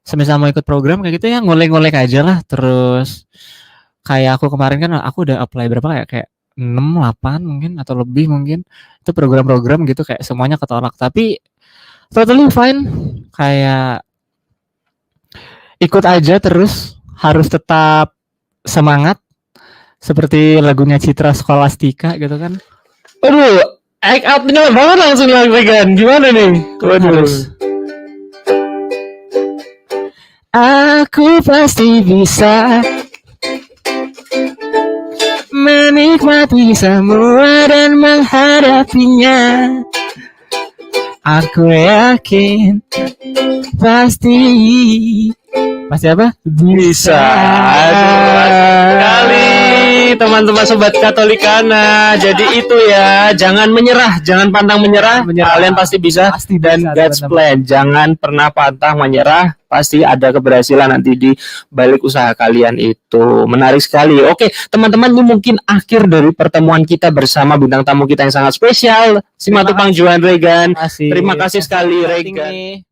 semisal mau ikut program kayak gitu ya ngolek-ngolek aja lah. Terus kayak aku kemarin kan aku udah apply berapa kayak 6, 8 mungkin atau lebih mungkin. Itu program-program gitu kayak semuanya ketolak. Tapi totally fine. Kayak ikut aja terus, harus tetap semangat seperti lagunya Citra Scholastika gitu kan. Aduh, act out-nya banget langsung Regan. Gimana nih? Waduh. Aku pasti bisa menikmati semua dan menghadapinya. Aku yakin pasti apa? Bisa. Kali teman-teman sobat Katolikana. Jadi itu ya, jangan menyerah, jangan pantang menyerah. Kalian pasti bisa. Pasti Dan bisa, God's teman-teman. plan, jangan pernah pantang menyerah. Pasti ada keberhasilan nanti di balik usaha kalian itu. Menarik sekali. Oke, teman-teman, ini mungkin akhir dari pertemuan kita bersama bintang tamu kita yang sangat spesial, Simatupang Johan Regan. Terima kasih sekali, Regan.